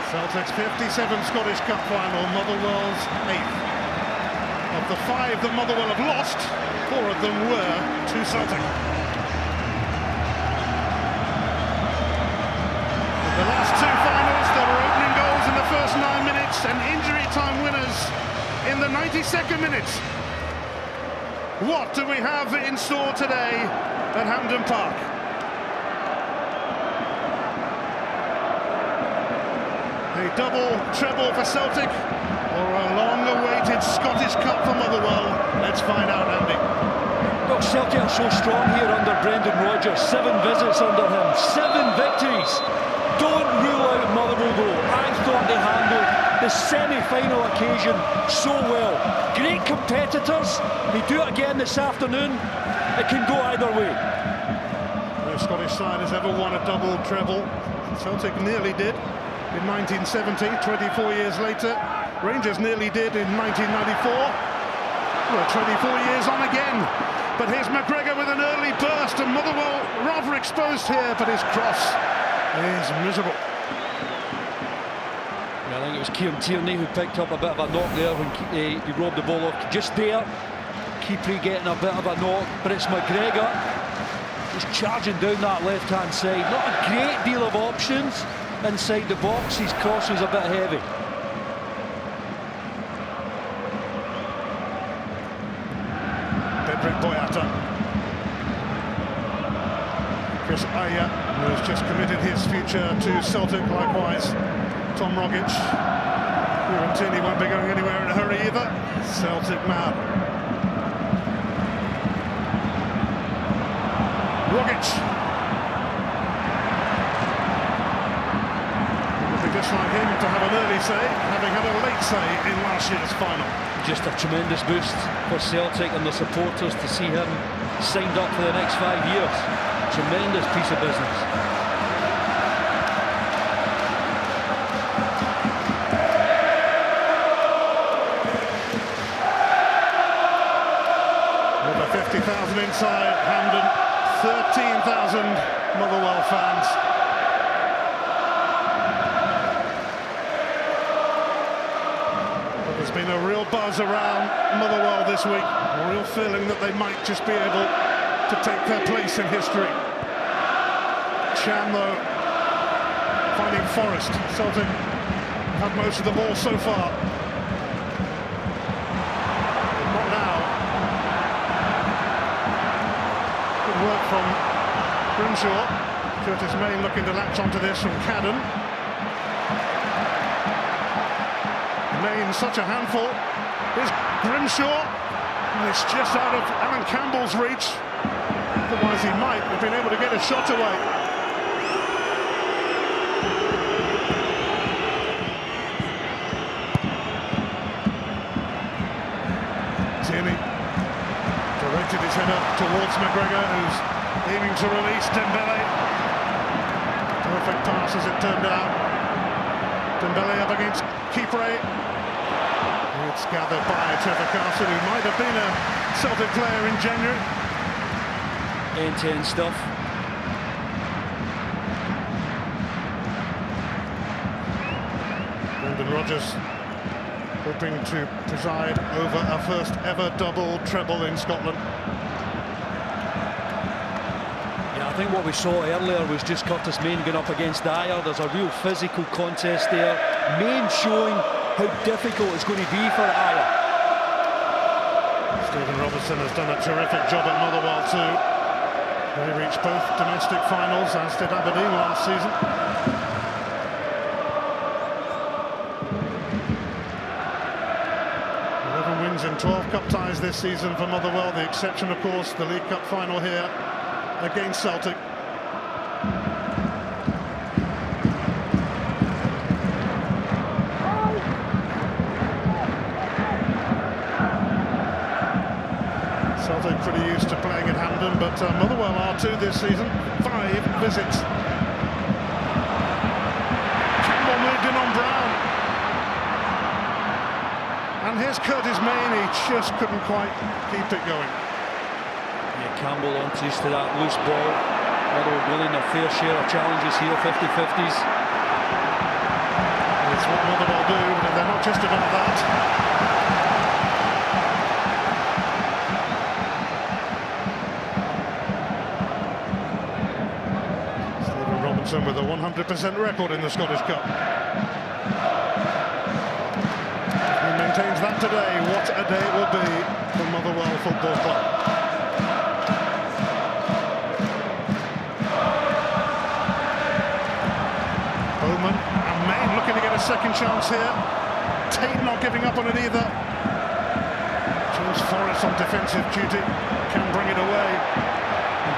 Celtic's 57th Scottish Cup final, Motherwell's 8th. Of the 5 that Motherwell have lost, 4 of them were to Celtic. The last 2 finals, there were opening goals in the first 9 minutes and injury time winners in the 92nd minute. What do we have in store today at Hampden Park? A double treble for Celtic, or a long-awaited Scottish Cup for Motherwell? Let's find out, Andy. Well, Celtic are so strong here under Brendan Rodgers. 7 visits under him, 7 victories. Don't rule out Motherwell though. I thought they handled the semi-final occasion so well. Great competitors. They do it again this afternoon. It can go either way. No Scottish side has ever won a double treble. Celtic nearly did in 1970, 24 years later. Rangers nearly did in 1994. We're 24 years on again. But here's McGregor with an early burst, and Motherwell rather exposed here, but his cross is miserable. Yeah, I think it was Kieran Tierney who picked up a bit of a knock there when he robbed the ball off. Just there, Keeper getting a bit of a knock, but it's McGregor. He's charging down that left-hand side. Not a great deal of options inside the box. His cross was a bit heavy. Bedrick Boyata. Chris Aya, who has just committed his future to Celtic, likewise Tom Rogic. Kieran Tierney won't be going anywhere in a hurry either. Celtic mad. Rogic. Just like him to have an early say, having had a late say in last year's final. Just a tremendous boost for Celtic and the supporters to see him signed up for the next 5 years. Tremendous piece of business. Over 50,000 inside Hampden, 13,000 Motherwell fans. There's been a real buzz around Motherwell this week, a real feeling that they might just be able to take their place in history. Chan, though, finding Forrest. Celtic have most of the ball so far. Not now. Good work from Grimshaw. Curtis Main looking to latch onto this from Cadden. Main, such a handful. Here's Grimshaw, and it's just out of Alan Campbell's reach. Otherwise he might have been able to get a shot away. Tierney directed his header towards McGregor, who's aiming to release Dembele. Perfect pass as it turned out. Dembele up against Kipre. It's gathered by Trevor Carson, who might have been a Celtic player in January. End-to-end stuff. Brendan Rodgers hoping to preside over a first ever double treble in Scotland. Yeah, I think what we saw earlier was just Curtis Main going up against Dyer. There's a real physical contest there. Main showing how difficult it's going to be for Aya. Stephen Robertson has done a terrific job at Motherwell too. They reached both domestic finals, as did Aberdeen last season. Wins in 12 cup ties this season for Motherwell. The exception, of course, the League Cup final here against Celtic. Celtic pretty used to playing at Hampden, but Motherwell are too this season. 5 visits. Campbell moved in on Brown. And here's Curtis Main. He just couldn't quite keep it going. Yeah, Campbell onto to that loose ball. Motherwell winning their fair share of challenges here, 50-50s. That's what Motherwell do, but they're not just about that. Stephen Robinson with a 100% record in the Scottish Cup. He maintains that today. What a day it will be for Motherwell Football Club. Bowman and Main looking to get a second chance here. Tate not giving up on it either. James Forrest on defensive duty, can bring it away.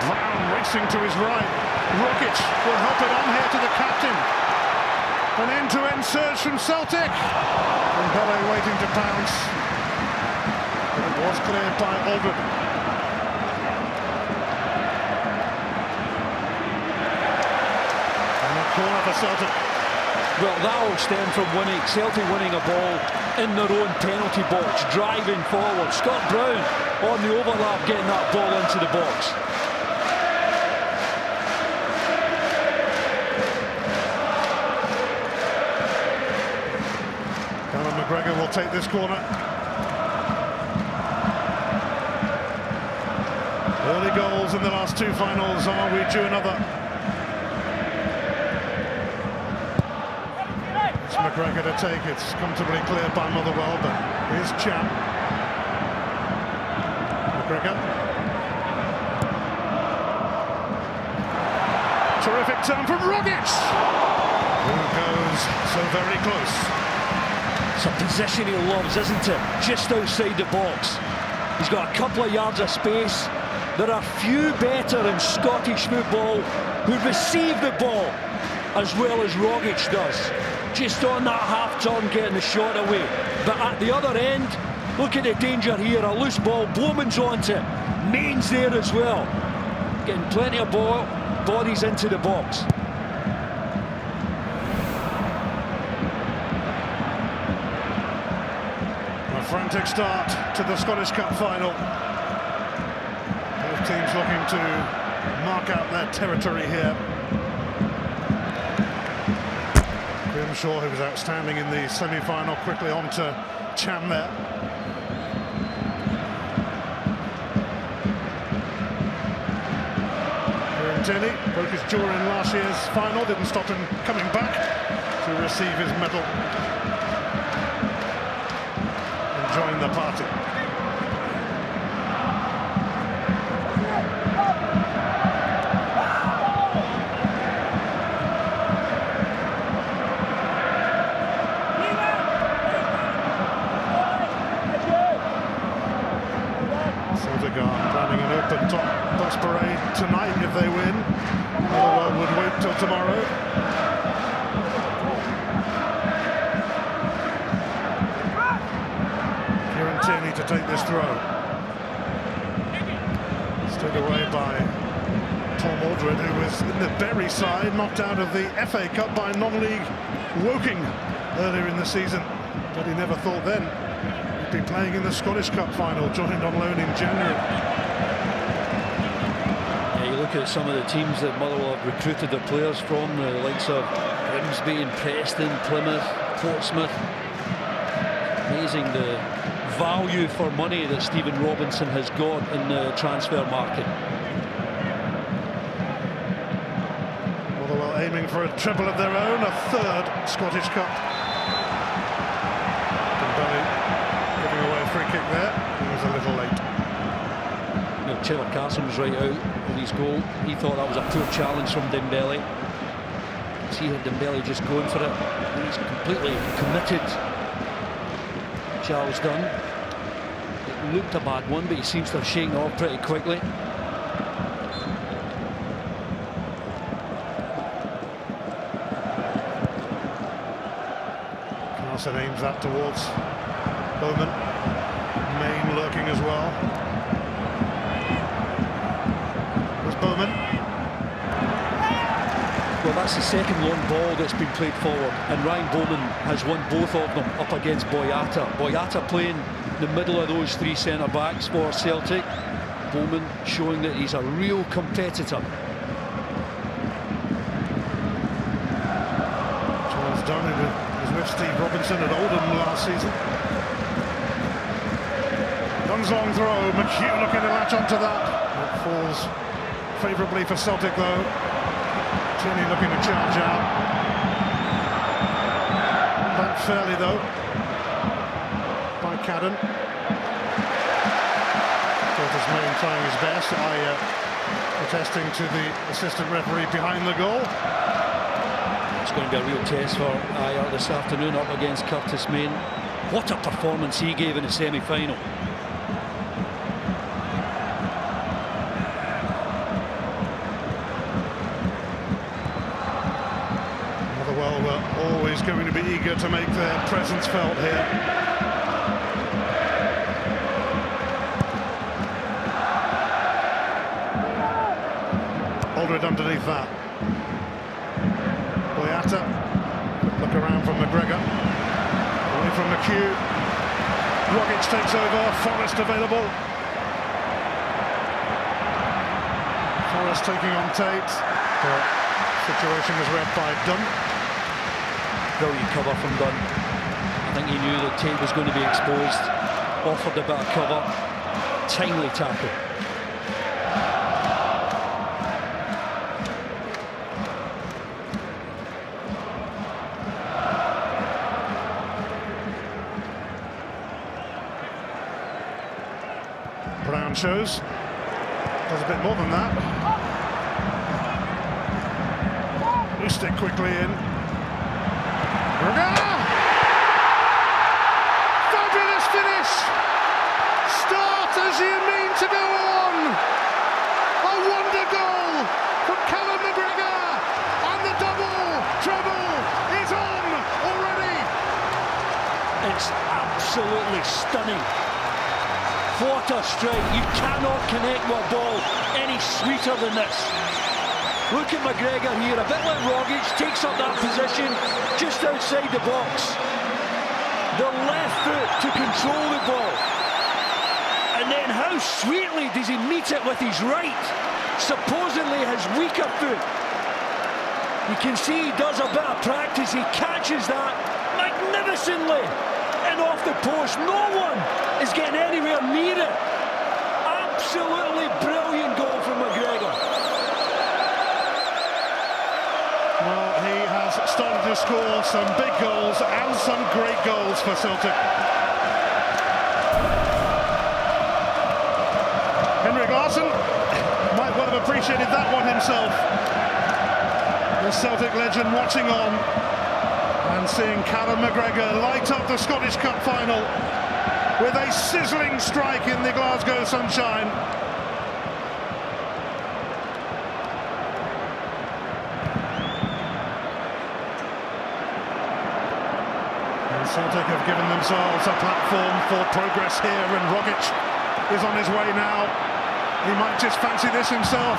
Brown racing to his right. Rogic will help it on here to the captain. An end-to-end surge from Celtic. And Bele waiting to pounce. But it was cleared by Aldred. And a corner for Celtic. Well, that will stem from Celtic winning a ball in their own penalty box, driving forward. Scott Brown on the overlap, getting that ball into the box. McGregor will take this corner. Early goals in the last two finals. Are we due another? It's McGregor to take. It's comfortably cleared by Motherwell, but here's Cham. McGregor. Terrific turn from Rogic, who goes so very close. It's a position he loves, isn't it? Just outside the box. He's got a couple of yards of space. There are few better in Scottish football who receive the ball as well as Rogic does. Just on that half-turn, getting the shot away. But at the other end, look at the danger here. A loose ball, Bowman's onto it. Main's there as well. Getting plenty of bodies into the box. Frantic start to the Scottish Cup final. Both teams looking to mark out their territory here. Grimshaw, who was outstanding in the semi-final, quickly on to Cham there. Tierney broke his jaw in last year's final, didn't stop him coming back to receive his medal. Join the party. Celtic are planning an open top bus parade tonight if they win. Motherwell would wait till tomorrow. Tierney to take this throw. Stood away by Tom Aldred, who was in the Bury side, knocked out of the FA Cup by non-league Woking earlier in the season. But he never thought then he'd be playing in the Scottish Cup final, joined on loan in January. Yeah, you look at some of the teams that Motherwell have recruited their players from, the likes of Grimsby and Preston, Plymouth, Portsmouth. Amazing the value for money that Stephen Robinson has got in the transfer market. Motherwell aiming for a treble of their own, a third Scottish Cup. Dembele giving away a free kick there. He was a little late. You know, Trevor Carson was right out with his goal. He thought that was a poor challenge from Dembele. See how Dembele just going for it. He's completely committed. Charles Dunn. It looked a bad one, but he seems to have shaken off pretty quickly. Carson aims that towards Bowman. Main lurking as well. There's Bowman. Well, that's the second long ball that's been played forward, and Ryan Bowman has won both of them up against Boyata. Boyata playing the middle of those three centre-backs for Celtic. Bowman showing that he's a real competitor. Charles Dunn, who was with Steve Robinson at Oldham last season. Dunn's long throw, McHugh looking to latch onto that. It falls favourably for Celtic though. Tierney looking to charge out. Back fairly though by Cadden. Porter's Main trying his best. Protesting to the assistant referee behind the goal. It's going to be a real test for Ayer this afternoon up against Curtis Main. What a performance he gave in the semi-final. Motherwell were always going to be eager to make their presence felt here. Aldred underneath that. Boyata, look around from McGregor, away from McHugh. Rogic takes over, Forrest available. Forrest taking on Tate. The situation was read by Dunn. Brilliant cover from Dunn. I think he knew that Tate was going to be exposed. Offered a bit of cover. Timely tackle. Brown shows. Does a bit more than that. Lustig quickly in. Fabulous finish! Start as you mean to go on! A wonder goal from Callum McGregor! And the treble is on already! It's absolutely stunning. What a strike. You cannot connect with a ball any sweeter than this. Look at McGregor here, a bit like Rogic, takes up that position just outside the box. The left foot to control the ball. And then how sweetly does he meet it with his right, supposedly his weaker foot. You can see he does a bit of practice, he catches that magnificently. And off the post, no one is getting anywhere near it. Absolutely brilliant goal from McGregor. Well, he has started to score some big goals and some great goals for Celtic. Henrik Larsson might well have appreciated that one himself. The Celtic legend watching on and seeing Callum McGregor light up the Scottish Cup final with a sizzling strike in the Glasgow sunshine. And Celtic have given themselves a platform for progress here, and Rogic is on his way now. He might just fancy this himself.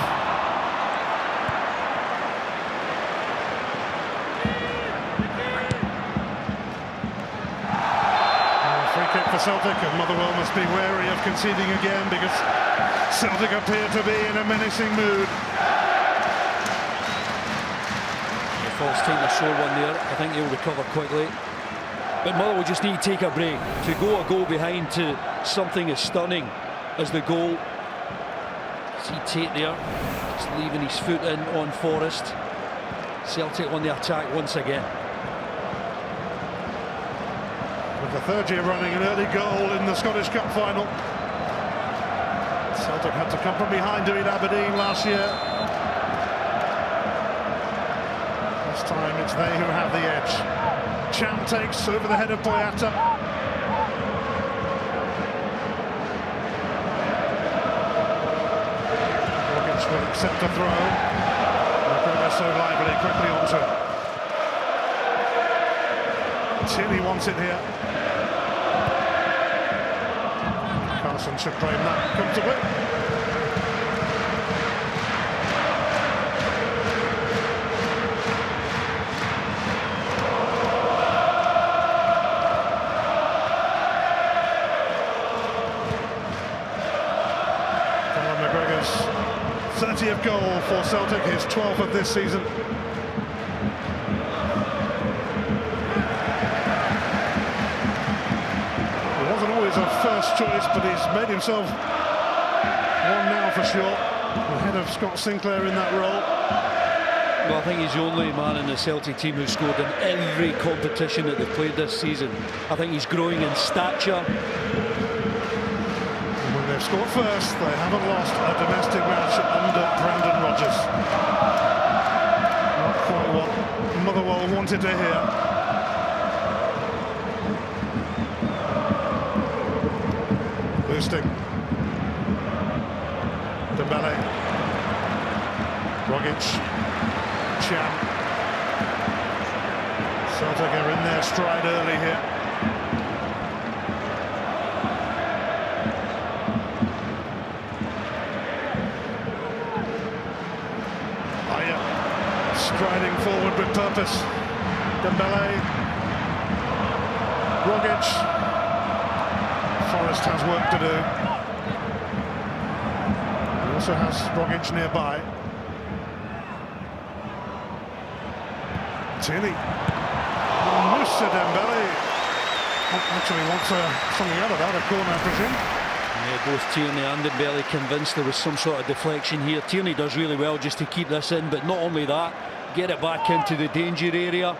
Kick for Celtic, and Motherwell must be wary of conceding again because Celtic appear to be in a menacing mood. The false taking a sore one there. I think he'll recover quickly. But Motherwell just need to take a break. To go a goal behind to something as stunning as the goal. See Tate there, just leaving his foot in on Forrest. Celtic on the attack once again. With the third year running, an early goal in the Scottish Cup final. Celtic had to come from behind to beat Aberdeen last year. This time it's they who have the edge. Cham takes over the head of Boyata. Rogic will accept a throw. McGregor so lively, quickly onto it. Tierney wants it here. Carson should claim that comfortably. Conor McGregor's 30th goal for Celtic, his 12th of this season. choice, but he's made himself one now for sure, ahead of Scott Sinclair in that role. Well, I think he's the only man in the Celtic team who's scored in every competition that they've played this season. I think he's growing in stature. And when they've scored first, they haven't lost a domestic match under Brendan Rodgers. Not quite what Motherwell wanted to hear. Boosting. Dembele. Rogic. Cham. Celtic are in their stride early here. Aya striding forward with purpose. Dembele. Rogic. Forrest has work to do. He also has Rogic nearby. Tierney. Moussa Dembele actually wants something out of that, a corner, I presume. Yeah, both Tierney and Dembele convinced there was some sort of deflection here. Tierney does really well just to keep this in, but not only that, get it back into the danger area,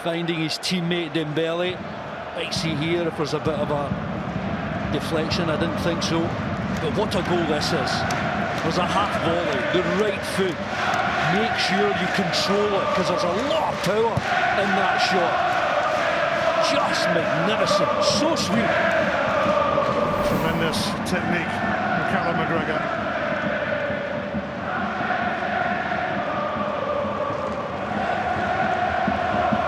finding his teammate Dembele. Might see here if there's a bit of a deflection. I didn't think so, but what a goal this is. There's a half volley, the right foot. Make sure you control it, because there's a lot of power in that shot. Just magnificent, so sweet. Tremendous technique from Callum McGregor.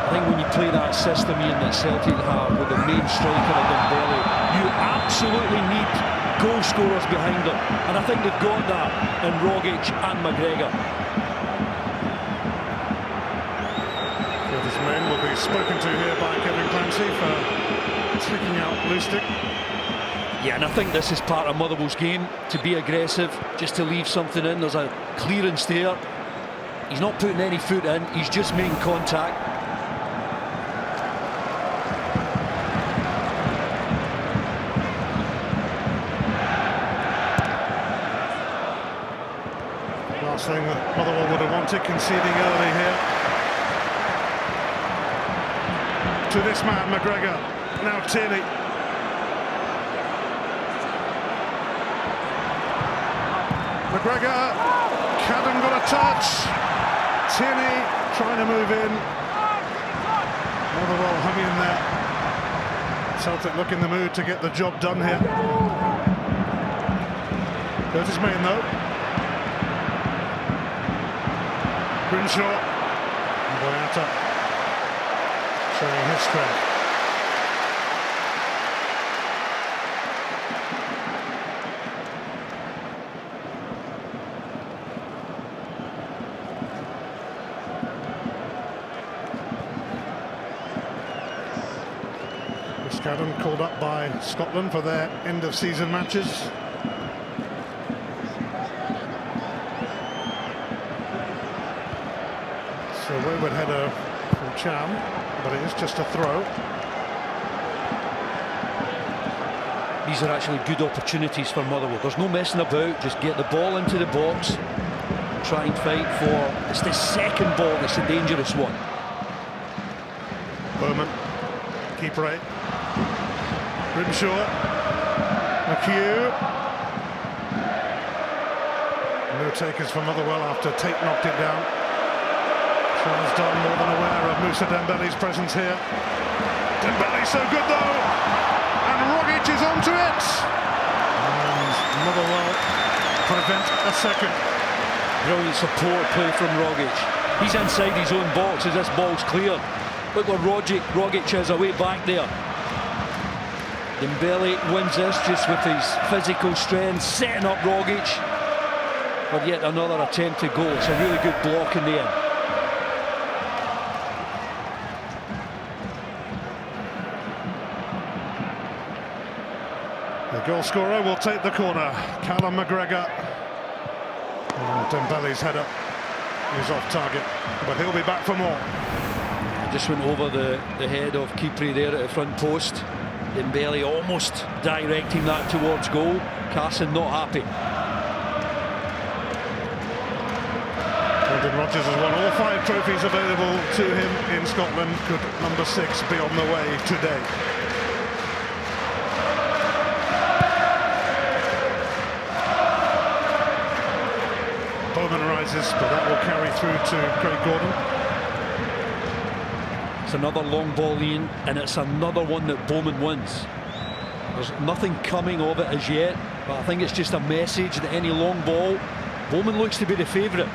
I think when you play that system Ian, that Celtic have with the main striker of Dembele, you absolutely need goal scorers behind them, and I think they've got that in Rogic and McGregor. His men will be spoken to here by Kevin Clancy for sticking out Lustig. Yeah, and I think this is part of Motherwell's game, to be aggressive, just to leave something in. There's a clearance there. He's not putting any foot in, he's just making contact. Last thing that Motherwell would have wanted, conceding early here. To this man, McGregor. Now Tierney. McGregor. Cadden got a touch. Tierney trying to move in. Motherwell hung in there. Celtic look in the mood to get the job done here. Curtis Main though. Grimshaw. Boyata. Showing his strength. Scadden called up by Scotland for their end-of-season matches. So wayward header from Cham, but it is just a throw. These are actually good opportunities for Motherwell. There's no messing about, just get the ball into the box, try and fight for... It's the second ball that's a dangerous one. Bowman, keeper eight. Grimshaw, McHugh. No takers for Motherwell after Tate knocked it down. Charles Dunn more than aware of Moussa Dembele's presence here. Dembele so good though, and Rogic is onto it. And Motherwell prevent a second. Brilliant support play from Rogic. He's inside his own box as this ball's cleared. Look what Rogic is away back there. Dembele wins this just with his physical strength, setting up Rogic for yet another attempted goal. It's a really good block in the end. The goal scorer will take the corner, Callum McGregor. And Dembele's header is off target, but he'll be back for more. Just went over the head of Kipri there at the front post. Dembele almost directing that towards goal. Carson not happy. Brendan Rodgers has won all 5 trophies available to him in Scotland. Could number 6 be on the way today? Bowman rises, but that will carry through to Craig Gordon. It's another long ball in, and it's another one that Bowman wins. There's nothing coming of it as yet, but I think it's just a message that any long ball, Bowman looks to be the favourite.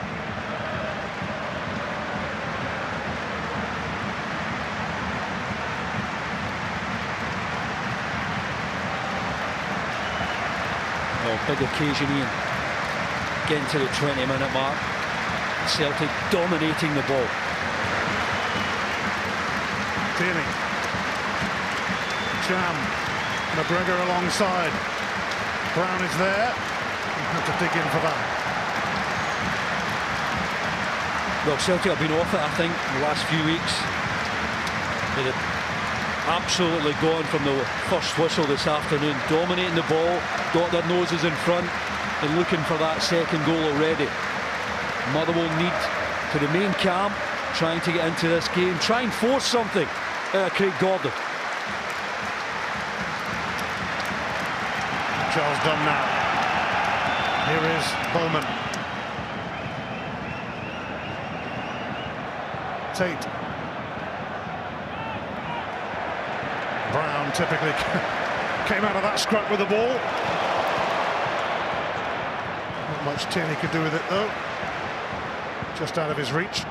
Oh, big occasion, Ian. Getting to the 20-minute mark. Celtic dominating the ball. Tierney. Jam. McGregor alongside. Brown is there. You have to dig in for that. Well, Celtic have been off it, I think, the last few weeks. They've absolutely gone from the first whistle this afternoon, dominating the ball, got their noses in front and looking for that second goal already. Motherwell need to remain calm, trying to get into this game, try and force something out of Craig Gordon. Charles done now. Here is Bowman. Tate. Brown typically came out of that scrap with the ball. Not much Tierney could do with it though. Just out of his reach.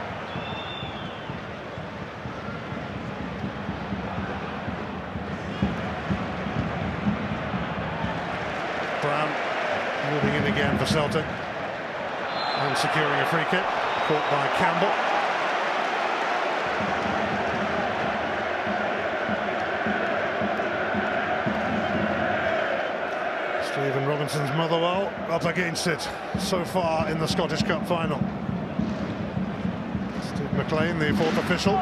Brown moving in again for Celtic and securing a free kick, caught by Campbell. Stephen Robinson's Motherwell up against it so far in the Scottish Cup final. Steve McLean, the 4th official,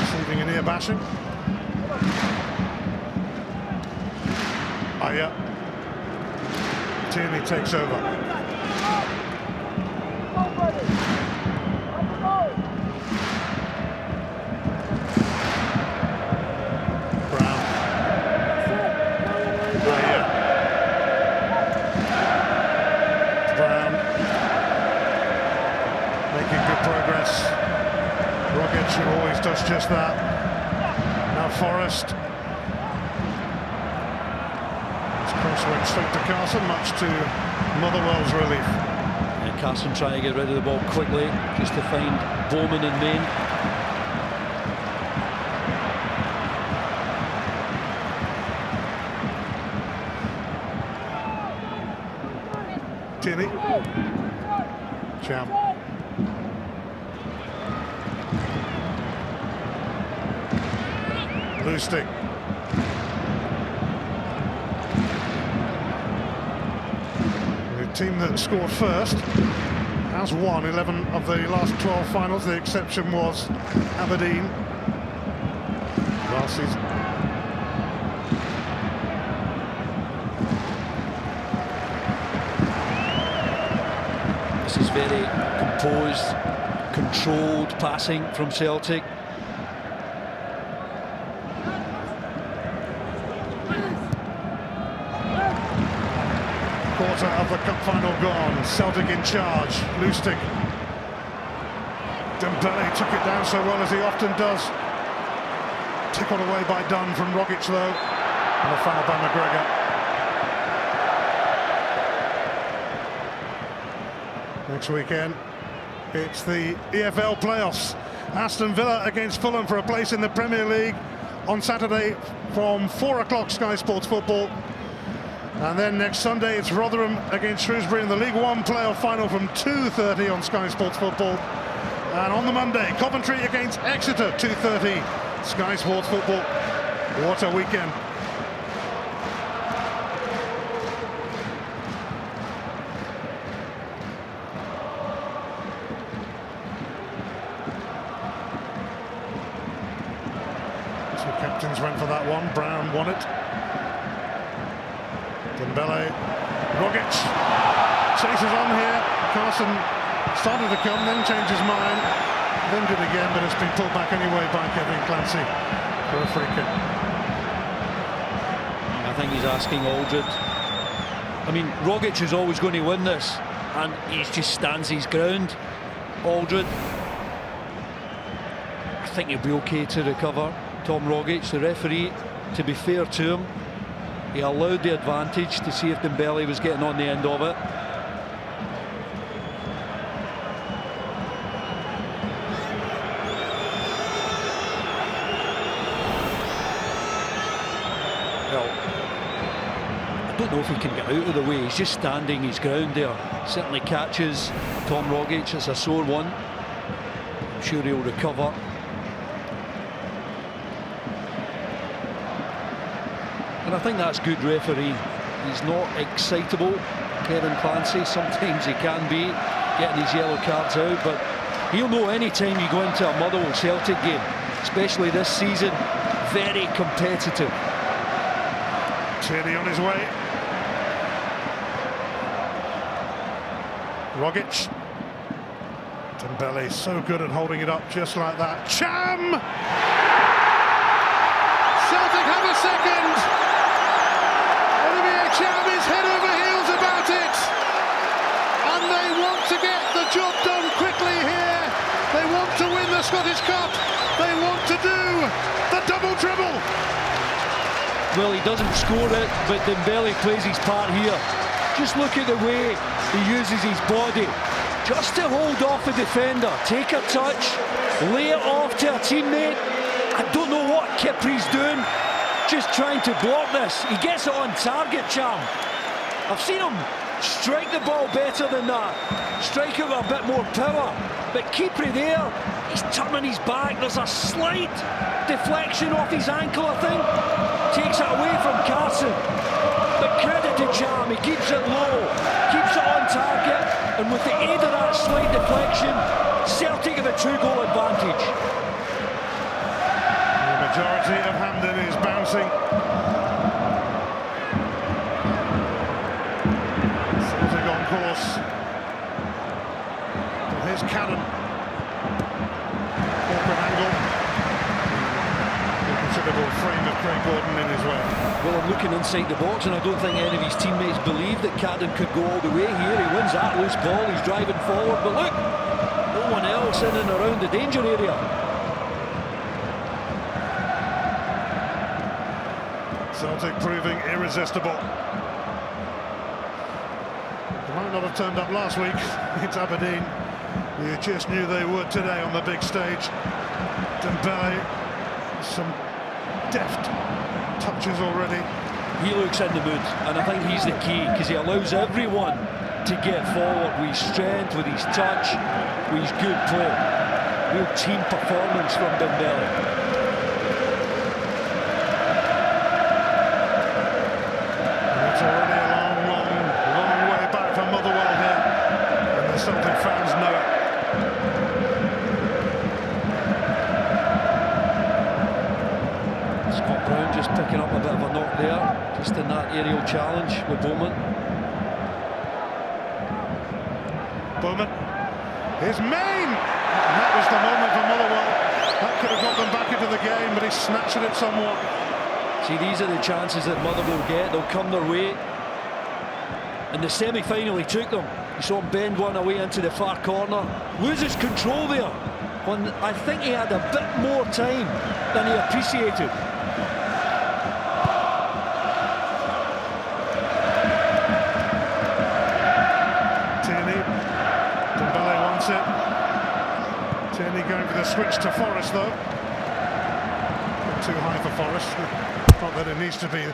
receiving an ear bashing. Yeah. Tierney takes over. Brown. Brown. Making good progress. Rogic always does just that. Now Forrest. Cross went straight to Carson, much to Motherwell's relief. And Carson trying to get rid of the ball quickly, just to find Bowman and Main. Tierney. Jam. Loose stick. Team that scored first has won 11 of the last 12 finals. The exception was Aberdeen last season. This is very composed, controlled passing from Celtic. Quarter of the cup final gone. Celtic in charge. Lustig. Dembele took it down so well as he often does. Tickled away by Dunn from Rogic though. And a foul by McGregor. Next weekend, it's the EFL playoffs. Aston Villa against Fulham for a place in the Premier League on Saturday from 4 o'clock Sky Sports Football. And then next Sunday it's Rotherham against Shrewsbury in the League One playoff final from 2:30 on Sky Sports Football. And on the Monday, Coventry against Exeter, 2:30 Sky Sports Football. What a weekend. Captains went for that one. Brown won it. Dembele, Rogic chases on here. Carson started to come, then changed his mind, then did again, but it's been pulled back anyway by Kevin Clancy for a free kick. I think he's asking Aldred. I mean, Rogic is always going to win this, and he just stands his ground. Aldred, I think he'll be okay to recover. Tom Rogic, the referee, to be fair to him, he allowed the advantage to see if Dembele was getting on the end of it. Well, I don't know if he can get out of the way. He's just standing his ground there. Certainly catches Tom Rogic. It's a sore one. I'm sure he'll recover. And I think that's good refereeing. He's not excitable, Kevin Clancy. Sometimes he can be, getting his yellow cards out, but he'll know any time you go into a Motherwell Celtic game, especially this season, very competitive. Tierney on his way. Rogic. Dembele so good at holding it up just like that. Cham! Celtic have a second! Cham is head over heels about it, and they want to get the job done quickly here. They want to win the Scottish Cup. They want to do the double treble. Well, he doesn't score it, but Dembele plays his part here. Just look at the way he uses his body just to hold off a defender, take a touch, lay it off to a teammate. I don't know what Kipri's doing, just trying to block this. He gets it on target, Cham. I've seen him strike the ball better than that, strike it with a bit more power, but Kipri there, he's turning his back. There's a slight deflection off his ankle, I think. Takes it away from Carson, but credit to Cham, he keeps it low, keeps it on target, and with the aid of that slight deflection, Celtic have a 2-goal advantage. The majority of Hampden is bouncing. Celtic on course. And here's Cannon. Awkward angle. Considerable frame of Craig Gordon in his way. Well, I'm looking inside the box, and I don't think any of his teammates believe that Cadden could go all the way here. He wins that loose ball, he's driving forward, but look, no one else in and around the danger area. Celtic proving irresistible. They might not have turned up last week. It's Aberdeen. You just knew they would today on the big stage. Dembele, some deft touches already. He looks in the mood, and I think he's the key, because he allows everyone to get forward with his strength, with his touch, with his good play. Real team performance from Dembele. It's already a long way back from Motherwell here, and the Celtic fans know it. Scott Brown just picking up a bit of a knock there, just in that aerial challenge with Bowman. Bowman, his main! And that was the moment for Motherwell. That could have got them back into the game, but he snatched at it somewhat. See, these are the chances that Motherwell get. They'll come their way. In the semi-final, he took them. You saw him bend one away into the far corner. Loses control there, when I think he had a bit more time than he appreciated. Tierney, Dembele wants it. Tierney going for the switch to Forrest, though. Too high for Forrest. Not that it needs to be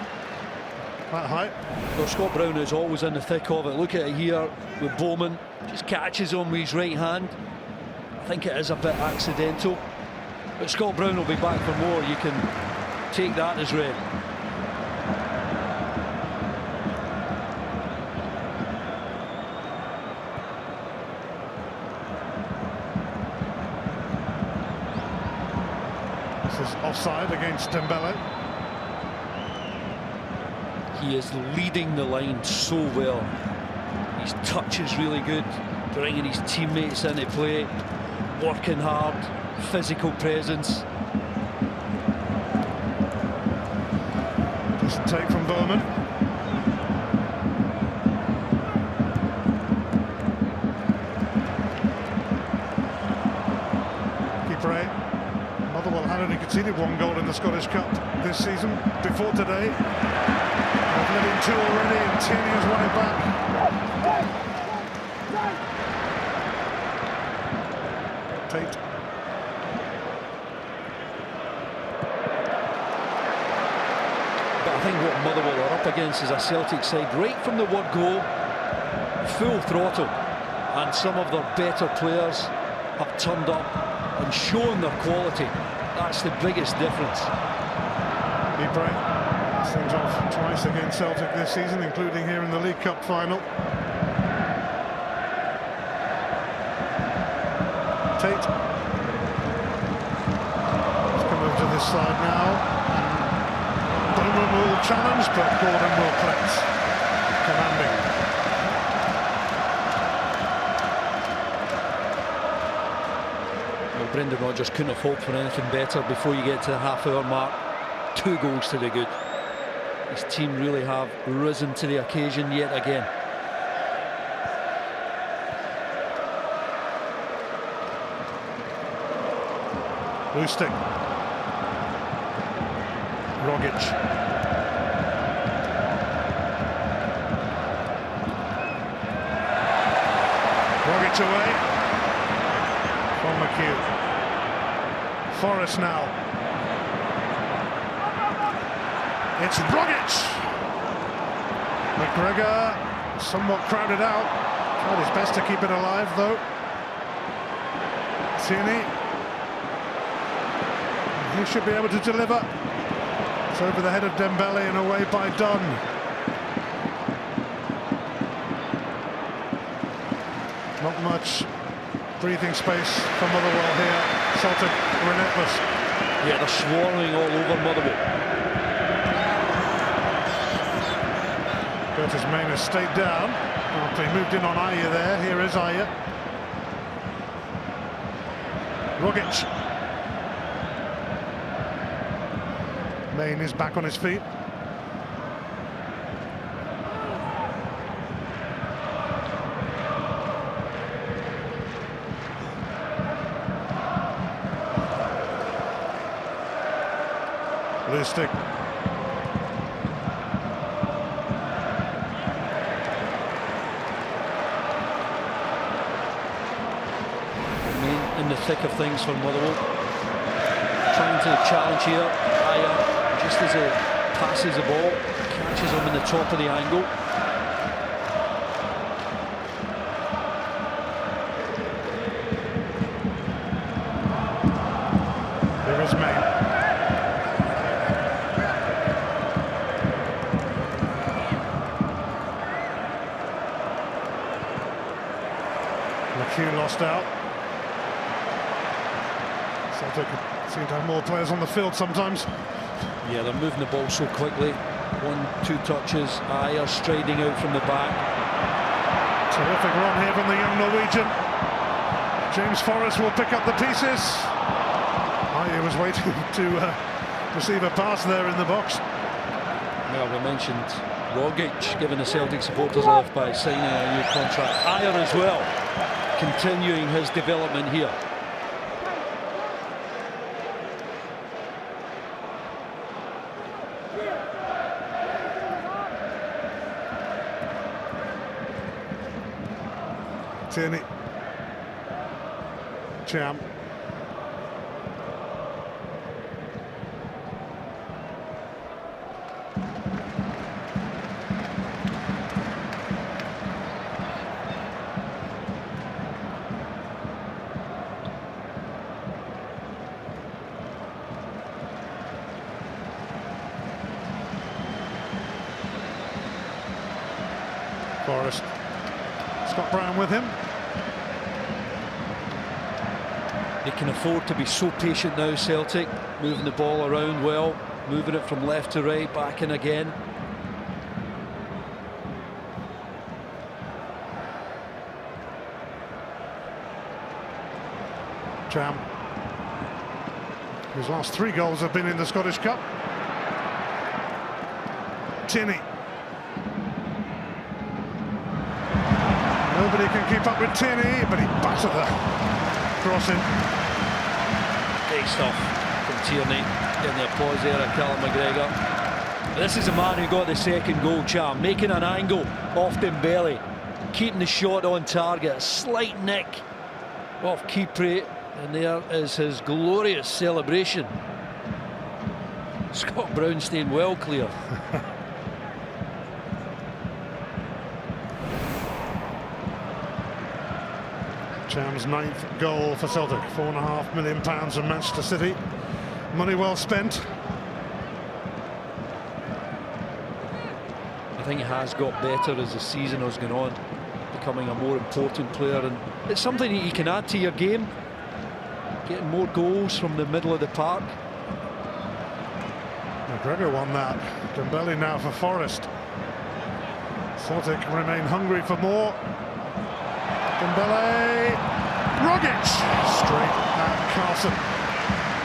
that high. Well, Scott Brown is always in the thick of it. Look at it here with Bowman. Just catches him with his right hand. I think it is a bit accidental. But Scott Brown will be back for more. You can take that as read. This is offside against Dembele. He is leading the line so well. His touch is really good, bringing his teammates into play, working hard, physical presence. Decent take from Bowman. Keeper Motherwell had only conceded 1 goal in the Scottish Cup this season. Before today, they've let in 2 already, and Tierney has won it back. Tate. But I think what Motherwell are up against is a Celtic side right from the word go, full throttle, and some of their better players have turned up and shown their quality. That's the biggest difference. Keeper sent off twice against Celtic this season, including here in the League Cup final. Tate. Let's come over to this side now. Bowman will challenge, but Gordon will collect. Commanding. Well, Brendan Rodgers couldn't have hoped for anything better before you get to the half-hour mark. 2 goals to the good. His team really have risen to the occasion yet again. Lustig. Rogic. Rogic away from McHugh. Forrest now. It's Rogic. McGregor somewhat crowded out. Tried his best to keep it alive though. Tierney. He should be able to deliver. It's over the head of Dembele and away by Dunn. Not much breathing space for Motherwell here. Celtic relentless. Yeah, they're swarming all over Motherwell. Curtis Main has stayed down after he moved in on Aya there. Here is Aya. Rogic. Main is back on his feet. Lustig. Main in the thick of things for Motherwell. Trying to challenge here. Aya, just as he passes the ball, catches him in the top of the angle. There is Main. McHugh lost out. Celtic seem to have more players on the field sometimes. Yeah, they're moving the ball so quickly. 1-2 touches. Ayer striding out from the back. Terrific run here from the young Norwegian. James Forrest will pick up the pieces. Ayer was waiting to receive a pass there in the box. Well, we mentioned Rogic giving the Celtic supporters a lift by signing a new contract. Ayer as well, continuing his development here. Tierney. Cham. Forrest. Scott Brown with him. They can afford to be so patient now, Celtic, moving the ball around well, moving it from left to right, back in again. Jam, whose last 3 goals have been in the Scottish Cup. Tierney. Nobody can keep up with Tierney, but he battered the crossing. Great stuff from Tierney. Getting the applause there at Callum McGregor. This is the man who got the second goal, Cham, making an angle off Dembele, keeping the shot on target. A slight nick off Kipre, and there is his glorious celebration. Scott Brown staying well clear. Cham's 9th goal for Celtic, £4.5 million from Manchester City. Money well spent. I think he has got better as the season has gone on, becoming a more important player, and it's something that you can add to your game, getting more goals from the middle of the park. McGregor won that. Dembele now for Forest. Celtic remain hungry for more. Dembele, Rogic, straight at Carson.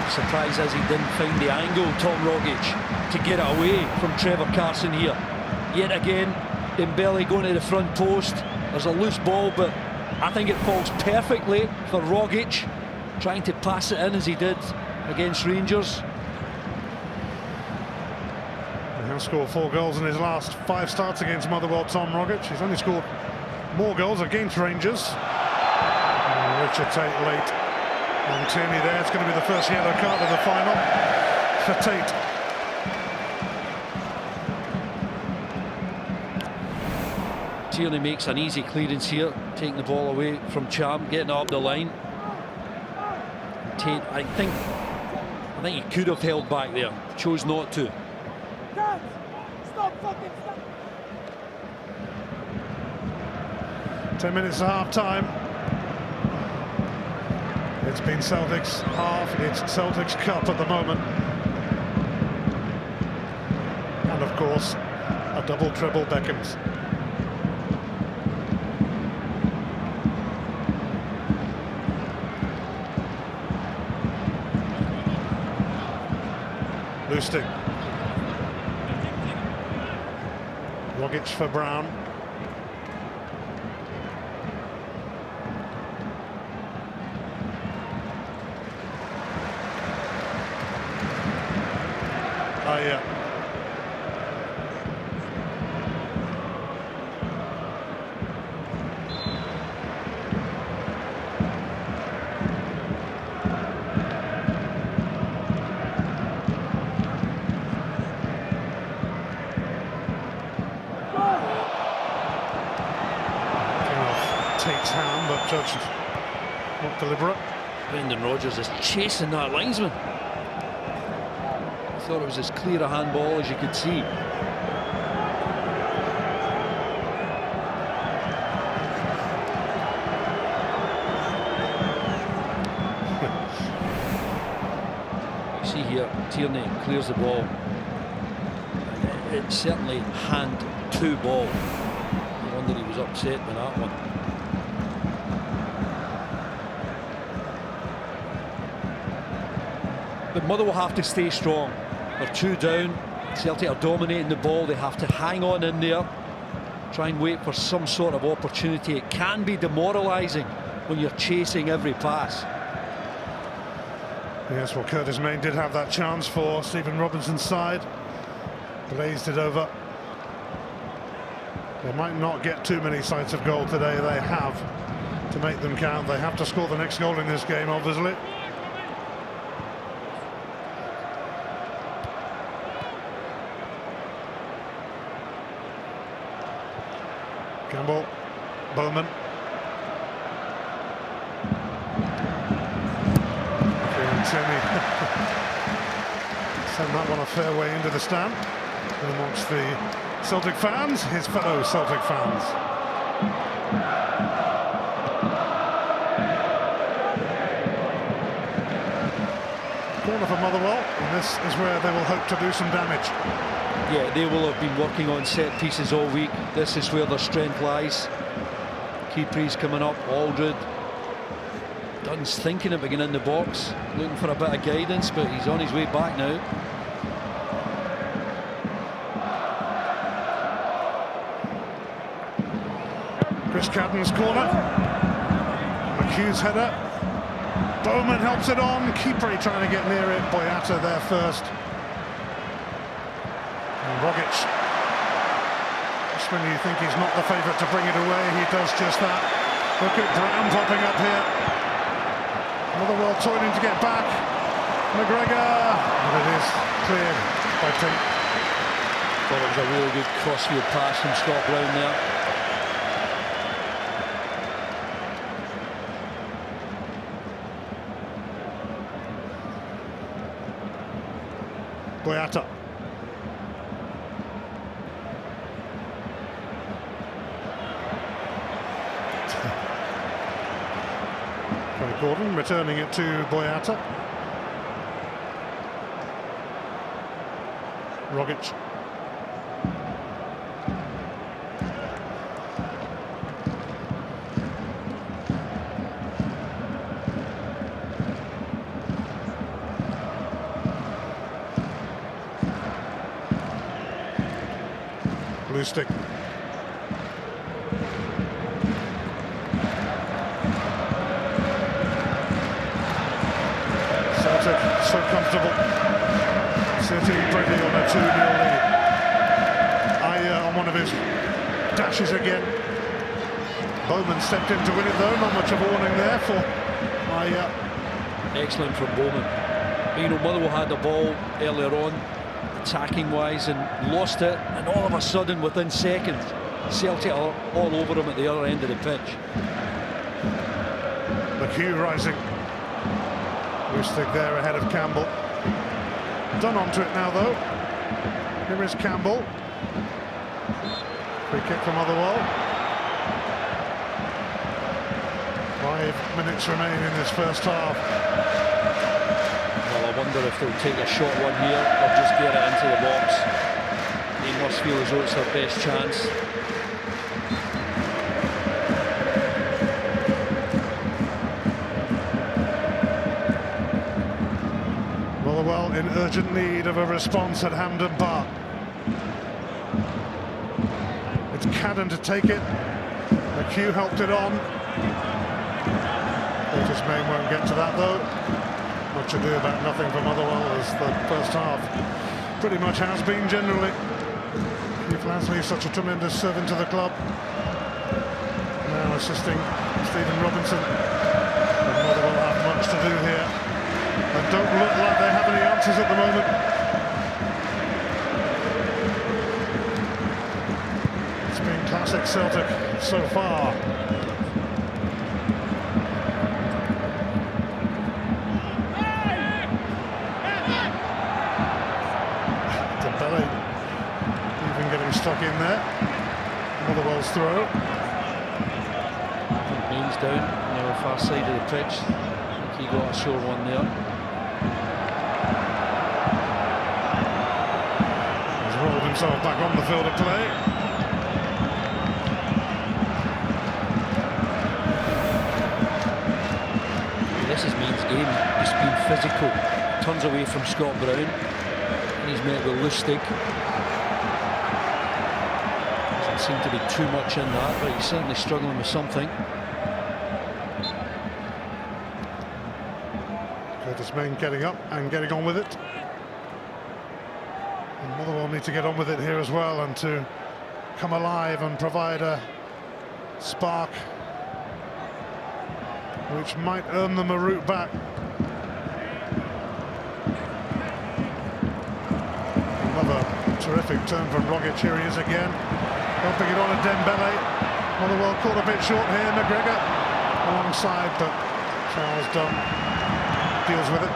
Surprised as he didn't find the angle, Tom Rogic, to get it away from Trevor Carson here. Yet again, Dembele going to the front post. There's a loose ball, but I think it falls perfectly for Rogic, trying to pass it in as he did against Rangers. He has scored 4 goals in his last 5 starts against Motherwell, Tom Rogic. He's only scored more goals against Rangers. And Richard Tate late on Tierney there. It's going to be the first yellow card of the final for Tate. Tierney makes an easy clearance here, taking the ball away from Cham, getting it up the line. Tate, I think he could have held back there, chose not to. Stop fucking stop. 10 minutes to half time. It's been Celtic's half, it's Celtic's cup at the moment. And of course, a double treble beckons. Lustig. Rogic for Brown. Yeah. Tate's hand, but judged not deliberate. Brendan Rodgers is chasing that linesman. Thought it was as clear a handball as you could see. You see here, Tierney clears the ball. It's certainly hand to ball. I wonder he was upset with that one. But Motherwell have to stay strong. They're 2 down. Celtic are dominating the ball. They have to hang on in there, try and wait for some sort of opportunity. It can be demoralising when you're chasing every pass. Yes, well, Curtis Main did have that chance for Stephen Robinson's side. Blazed it over. They might not get too many sights of goal today. They have to make them count. They have to score the next goal in this game, obviously. Campbell, Bowman. Tierney send that one a fair way into the stand amongst the Celtic fans, his fellow Celtic fans. Corner for Motherwell, and this is where they will hope to do some damage. Yeah, they will have been working on set pieces all week. This is where their strength lies. Kipri's coming up, Aldred. Dunn's thinking of getting in the box, looking for a bit of guidance, but he's on his way back now. Chris Cadden's corner. McHugh's header. Bowman helps it on. Kipri trying to get near it. Boyata there first. And Rogic. Just when you think he's not the favourite to bring it away, he does just that. Look at Brown popping up here. Motherwell toiling to get back. McGregor. And it is cleared by Pink. Thought it was a really good crossfield pass from Scott Brown there. Boyata. Gordon returning it to Boyata. Rogic. Blue stick. Celtic so comfortable, sitting pretty on a 2-0 lead. Ayer on one of his dashes again. Bowman stepped in to win it though, not much of a warning there for Ayer. Excellent from Bowman. But, you know, Motherwell had the ball earlier on, attacking wise, and lost it, and all of a sudden within seconds Celtic are all over him at the other end of the pitch. McHugh rising. Blue stick there ahead of Campbell. Done onto it now though. Here is Campbell. Free kick from Motherwell. 5 minutes remain in this first half. Well, I wonder if they'll take a short one here or just get it into the box. They must feel as though it's their best chance. Motherwell in urgent need of a response at Hampden Park. It's Cadden to take it. McHugh helped it on. Curtis Main won't get to that though. Much ado about nothing for Motherwell as the first half pretty much has been generally. Keith Lansley, such a tremendous servant to the club. Now assisting Stephen Robinson. And Motherwell have much to do here. And don't look like they have any answers at the moment. It's been classic Celtic so far. Dembele even getting stuck in there. Motherwell's throw. Main's down on the far side of the pitch. I think he got a sure one there. Rolled himself back on the field of play. This is Main's game, just being physical. Turns away from Scott Brown, and he's met with Lustig. Doesn't seem to be too much in that, but he's certainly struggling with something. Curtis Main getting up and getting on with it. And Motherwell need to get on with it here as well and to come alive and provide a spark which might earn them a route back. Another terrific turn from Rogic. Here he is again, helping it on at Dembele. Motherwell caught a bit short here. McGregor alongside, but Charles Dunn deals with it.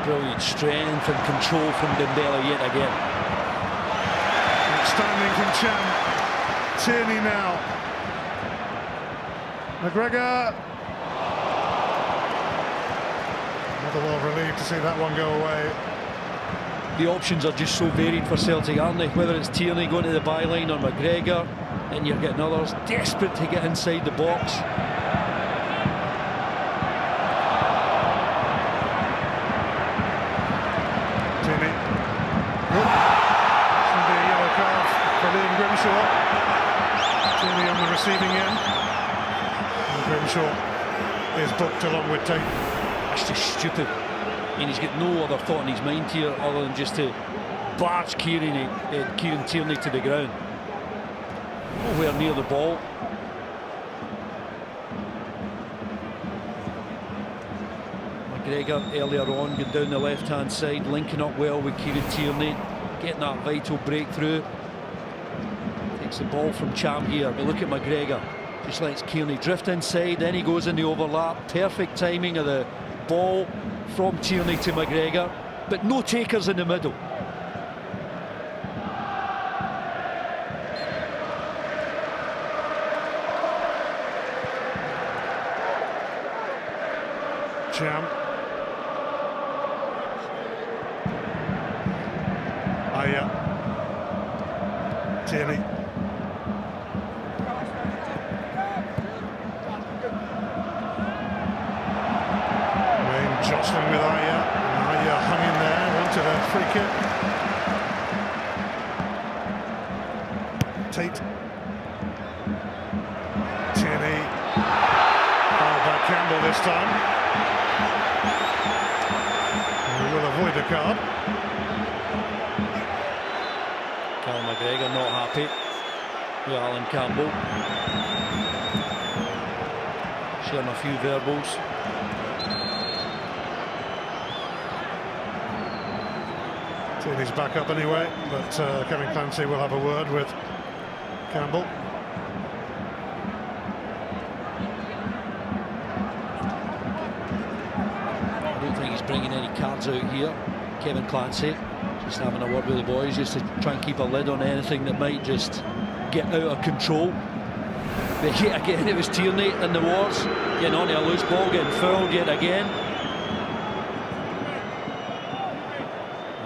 Brilliant strength and control from Dembele yet again. Outstanding from Chan. Tierney now. McGregor. Motherwell relieved to see that one go away. The options are just so varied for Celtic, aren't they? Whether it's Tierney going to the byline or McGregor, and you're getting others desperate to get inside the box. Tierney. Should be a yellow card for Liam Grimshaw. Tierney on the receiving end. And Grimshaw is booked along with Tate. That's just stupid. And he's got no other thought in his mind here other than just to barge Kieran Tierney to the ground. Nowhere near the ball. McGregor earlier on going down the left hand side, linking up well with Kieran Tierney, getting that vital breakthrough. Takes the ball from Cham here, but look at McGregor. Just lets Tierney drift inside, then he goes in the overlap. Perfect timing of the ball from Tierney to McGregor, but no takers in the middle. Cham. Aya. Tierney. Jostling with Aya. Aya hung in there, wanted a free kick. Tate. Tierney. Fouled by Campbell this time. He will avoid a card. Callum McGregor not happy with Alan Campbell. Sharing a few verbals. Tierney's back up anyway, but Kevin Clancy will have a word with Campbell. I don't think he's bringing any cards out here, Kevin Clancy. Just having a word with the boys, just to try and keep a lid on anything that might just get out of control. But yet again, it was Tierney in the wars, getting onto a loose ball, getting fouled yet again.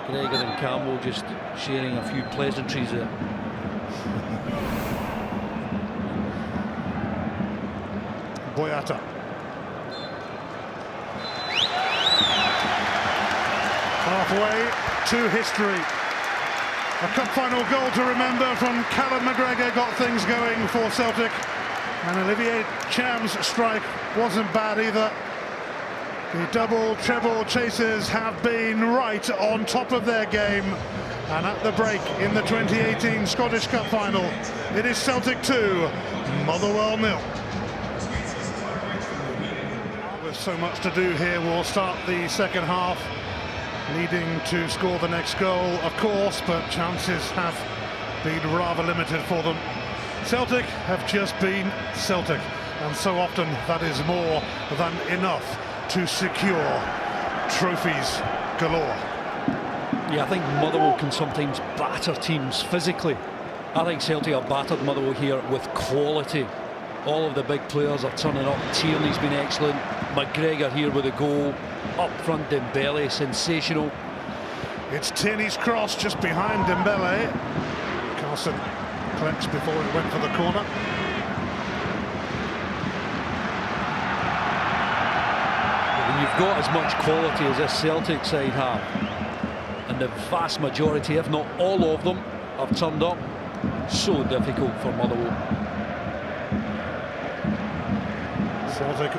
McGregor and Campbell just sharing a few pleasantries there. Boyata. Halfway to history. A cup final goal to remember from Callum McGregor got things going for Celtic. And Olivier Cham's strike wasn't bad either. The double treble chasers have been right on top of their game. And at the break in the 2018 Scottish Cup final, it is Celtic 2, Motherwell 0. With so much to do here, we'll start the second half, needing to score the next goal, of course, but chances have been rather limited for them. Celtic have just been Celtic, and so often that is more than enough to secure trophies galore. Yeah, I think Motherwell can sometimes batter teams physically. I think Celtic have battered Motherwell here with quality. All of the big players are turning up. Tierney's been excellent. McGregor here with a goal. Up front, Dembele, sensational. It's Tierney's cross just behind Dembele. Carson collects before it went for the corner. When you've got as much quality as this Celtic side have, and the vast majority, if not all of them, have turned up, so difficult for Motherwell. Celtic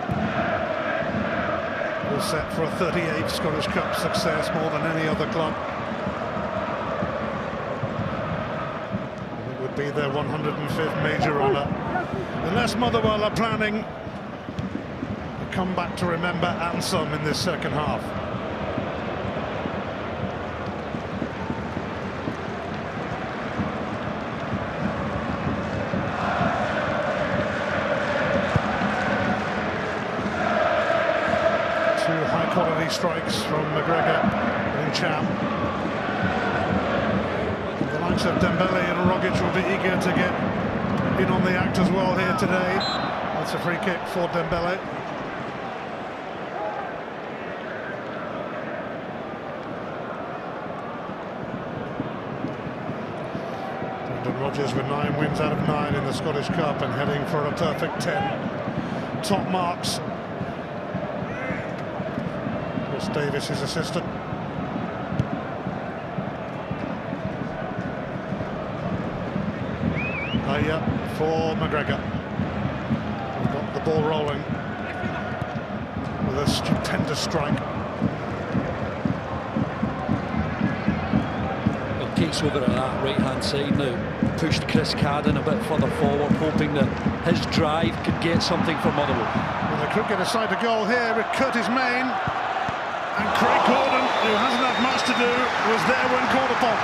all set for a 38th Scottish Cup success, more than any other club. It would be their 105th major honour. Unless Motherwell are planning a comeback to remember and some in this second half. Quality strikes from McGregor and Cham. The likes of Dembele and Rogic will be eager to get in on the act as well here today. That's a free kick for Dembele. Brendan Rodgers with 9 wins out of 9 in the Scottish Cup and heading for a perfect 10. Top marks. Chris Davis, his assistant. For McGregor. We've got the ball rolling with a stupendous strike. Well, takes over at that right-hand side now. Pushed Chris Cadden a bit further forward, hoping that his drive could get something for Motherwell. Well, they could get a side to goal here with Curtis Main. And Craig Gordon, who hasn't had much to do, was there when called upon.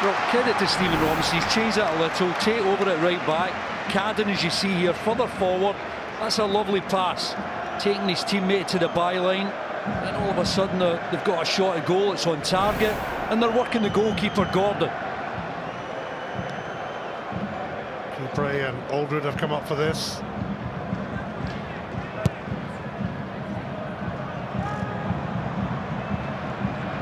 Well, credit to Stephen Robinson, he's changed that a little, take over at right back. Cadden, as you see here, further forward. That's a lovely pass. Taking his teammate to the byline. Then all of a sudden they've got a shot at goal, it's on target, and they're working the goalkeeper, Gordon. Kipre and Aldred have come up for this.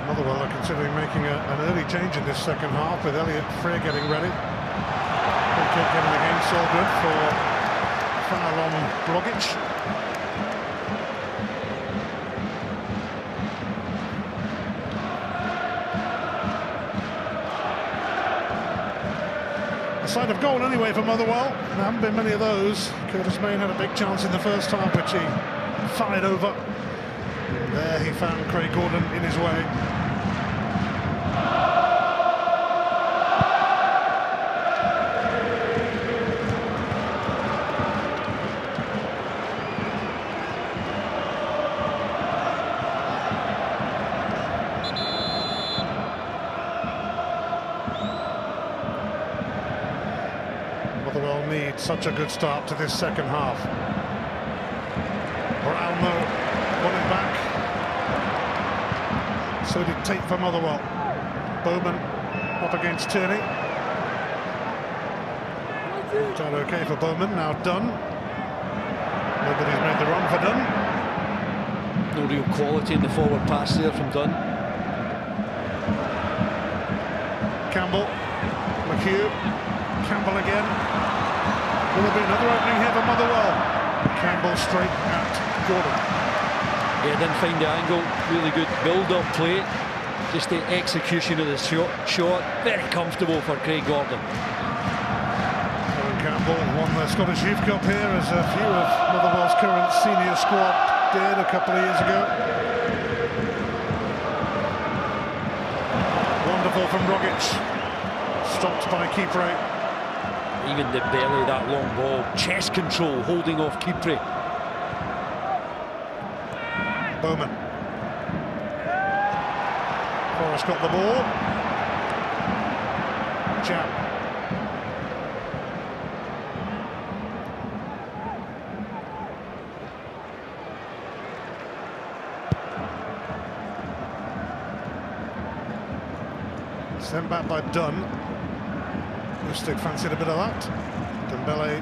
Motherwell are considering making an early change in this second half with Elliot Frey getting ready. Free kick getting against Aldred for foul on Rogic. A side of goal anyway for Motherwell. There haven't been many of those. Curtis Main had a big chance in the first half, which he fired over. And there he found Craig Gordon in his way. Motherwell need such a good start to this second half. Brown won it back. So did Tate for Motherwell. Bowman up against Tierney. Done okay for Bowman, now Dunn. Nobody's made the run for Dunn. No real quality in the forward pass there from Dunn. Campbell, McHugh, Campbell again. Will there be another opening here for Motherwell? Campbell straight at Gordon. Yeah, didn't find the angle. Really good build-up play. Just the execution of the shot. Very comfortable for Craig Gordon. Owen Campbell won the Scottish Youth Cup here, as a few of Motherwell's current senior squad did a couple of years ago. Wonderful from Rogic. Stopped by Kipre. Even the belly, that long ball. Chest control, holding off Kipre. Bowman. Forrest got the ball. Jam. Sent back by Dunn. Lustig fancied a bit of that. Dembele.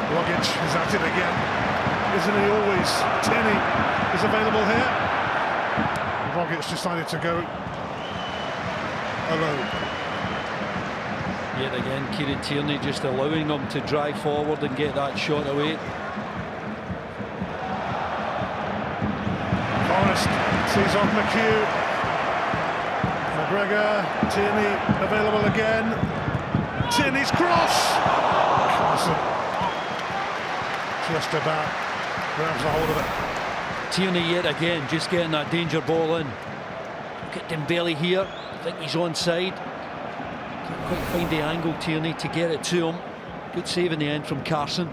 Rogic is at it again. Isn't he always? Tierney is available here. Rogic decided to go alone. Yet again, Kieran Tierney just allowing them to drive forward and get that shot away. Forrest sees off McHugh. McGregor, Tierney available again. Tierney's cross. Carson just about grabs a hold of it. Tierney yet again, just getting that danger ball in. Look at Dembele here. I think he's onside. Can't quite find the angle, Tierney, to get it to him. Good save in the end from Carson.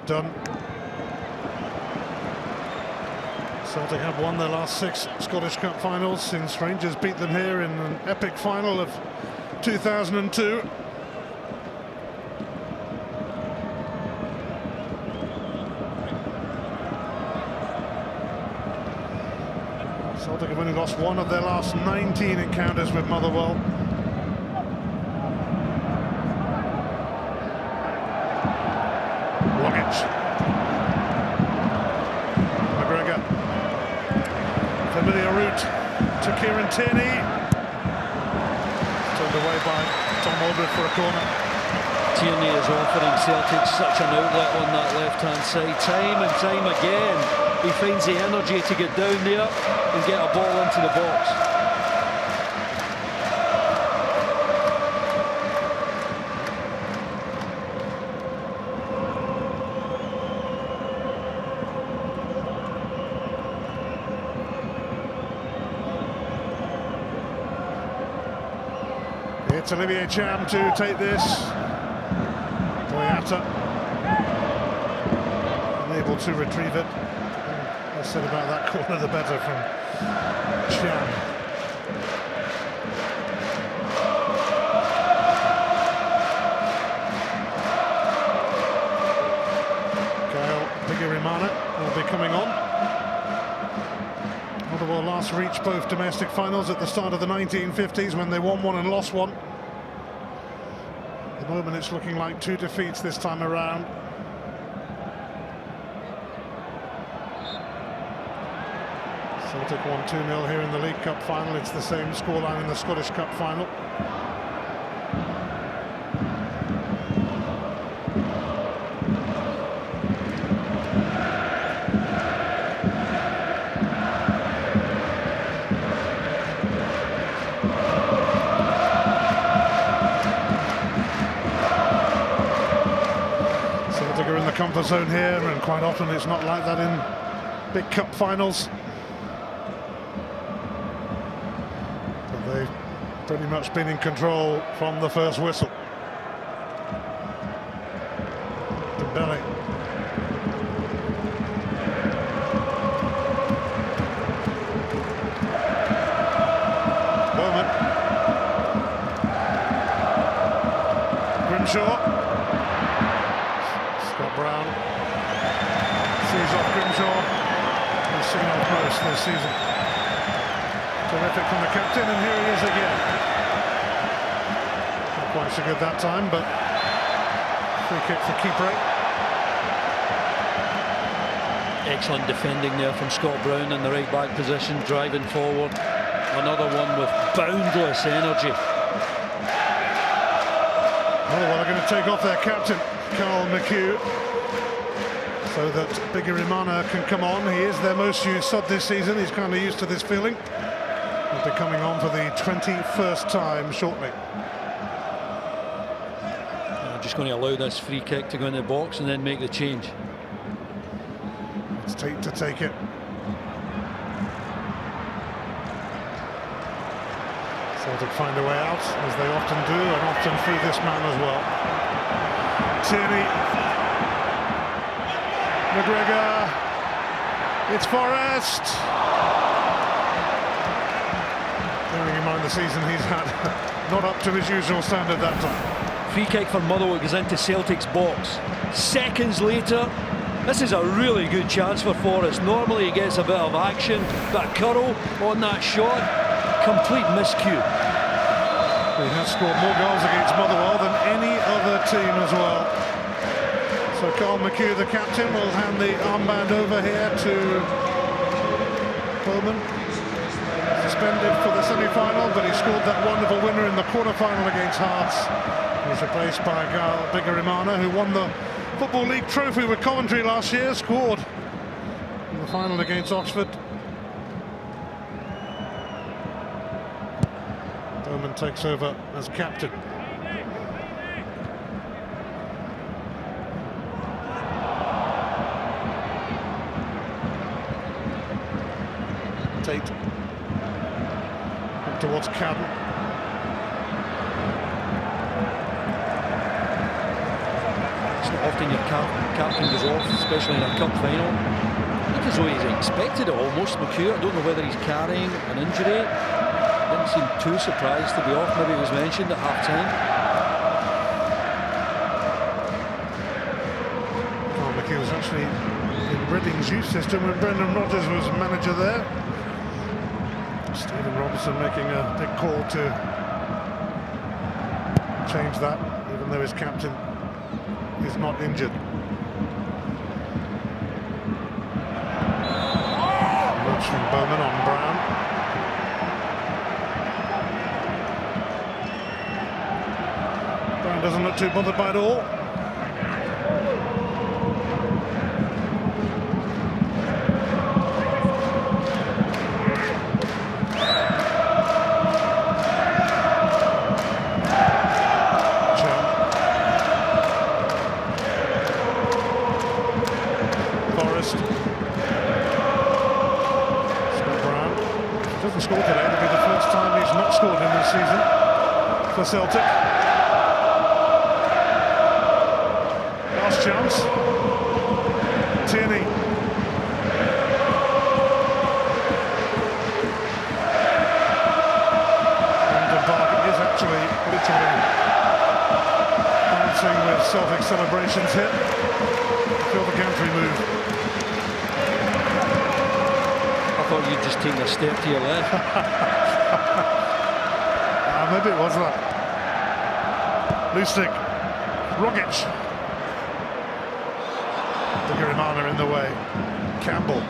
Done. Celtic have won their last 6 Scottish Cup finals since Rangers beat them here in an epic final of 2002. Celtic have only lost 1 of their last 19 encounters with Motherwell. Rogic. McGregor. Familiar route. and Tierney. Turned away by Tom Aldred for a corner. Tierney is offering Celtic such an outlet on that left-hand side. Time and time again, he finds the energy to get down there and get a ball into the box. It's Olivier Cham to take this. Boyata unable to retrieve it. I said about that corner, the better from Cham. Gael Bigirimana will be coming on. Motherwell last reached both domestic finals at the start of the 1950s when they won one and lost one. At the moment it's looking like 2 defeats this time around. Celtic won 2-0 here in the League Cup final. It's the same scoreline in the Scottish Cup final. Celtic are in the comfort zone here, and quite often it's not like that in big cup finals. But they've pretty much been in control from the first whistle. Dembele. Bowman. Grimshaw. Brown sees off Grimshaw. He's seen off most this season. Terrific from the captain, and here he is again. Not quite so good that time, but free kick for keeper. Excellent defending there from Scott Brown in the right back position, driving forward. Another one with boundless energy. Motherwell are going to take off their captain, Carl McHugh, so that Bigirimana can come on. He is their most used sub this season. He's kind of used to this feeling. He'll be coming on for the 21st time shortly. I'm just going to allow this free kick to go in the box and then make the change. It's Tate to take it. Celtic find a way out, as they often do, and often through this man as well. Tierney. McGregor. It's Forrest. Bearing in mind the season he's had, not up to his usual standard that time. Free kick for Motherwell goes into Celtic's box. Seconds later, this is a really good chance for Forrest. Normally he gets a bit of action, but Curl on that shot, complete miscue. He has scored more goals against Motherwell than any other team as well. So Carl McHugh, the captain, will hand the armband over here to Bowman. Suspended for the semi-final, but he scored that wonderful winner in the quarter-final against Hearts. He's replaced by Gael Bigirimana, who won the Football League trophy with Coventry last year, scored in the final against Oxford. Bowman takes over as captain. Tate up towards Cadden. It's not often your captain goes off, especially in a cup final. I think as though he's expected it almost, McHugh. I don't know whether he's carrying an injury. Didn't seem too surprised to be off. Maybe it was mentioned at half-time. Well, McHugh was actually in Reading's youth system when Brendan Rodgers was manager there. Stephen Robinson making a big call to change that, even though his captain is not injured. Much from Bowman on Brown. not too bothered by it all. Scored today. It'll be the first time he's not scored in this season for Celtic. Last chance. Tierney. And Barker is actually literally dancing with Celtic celebrations here. Feel the gantry move. I thought you'd just take a step to your left. Maybe it was that. Lustig. Rogic. Bigirimana in the way. Campbell.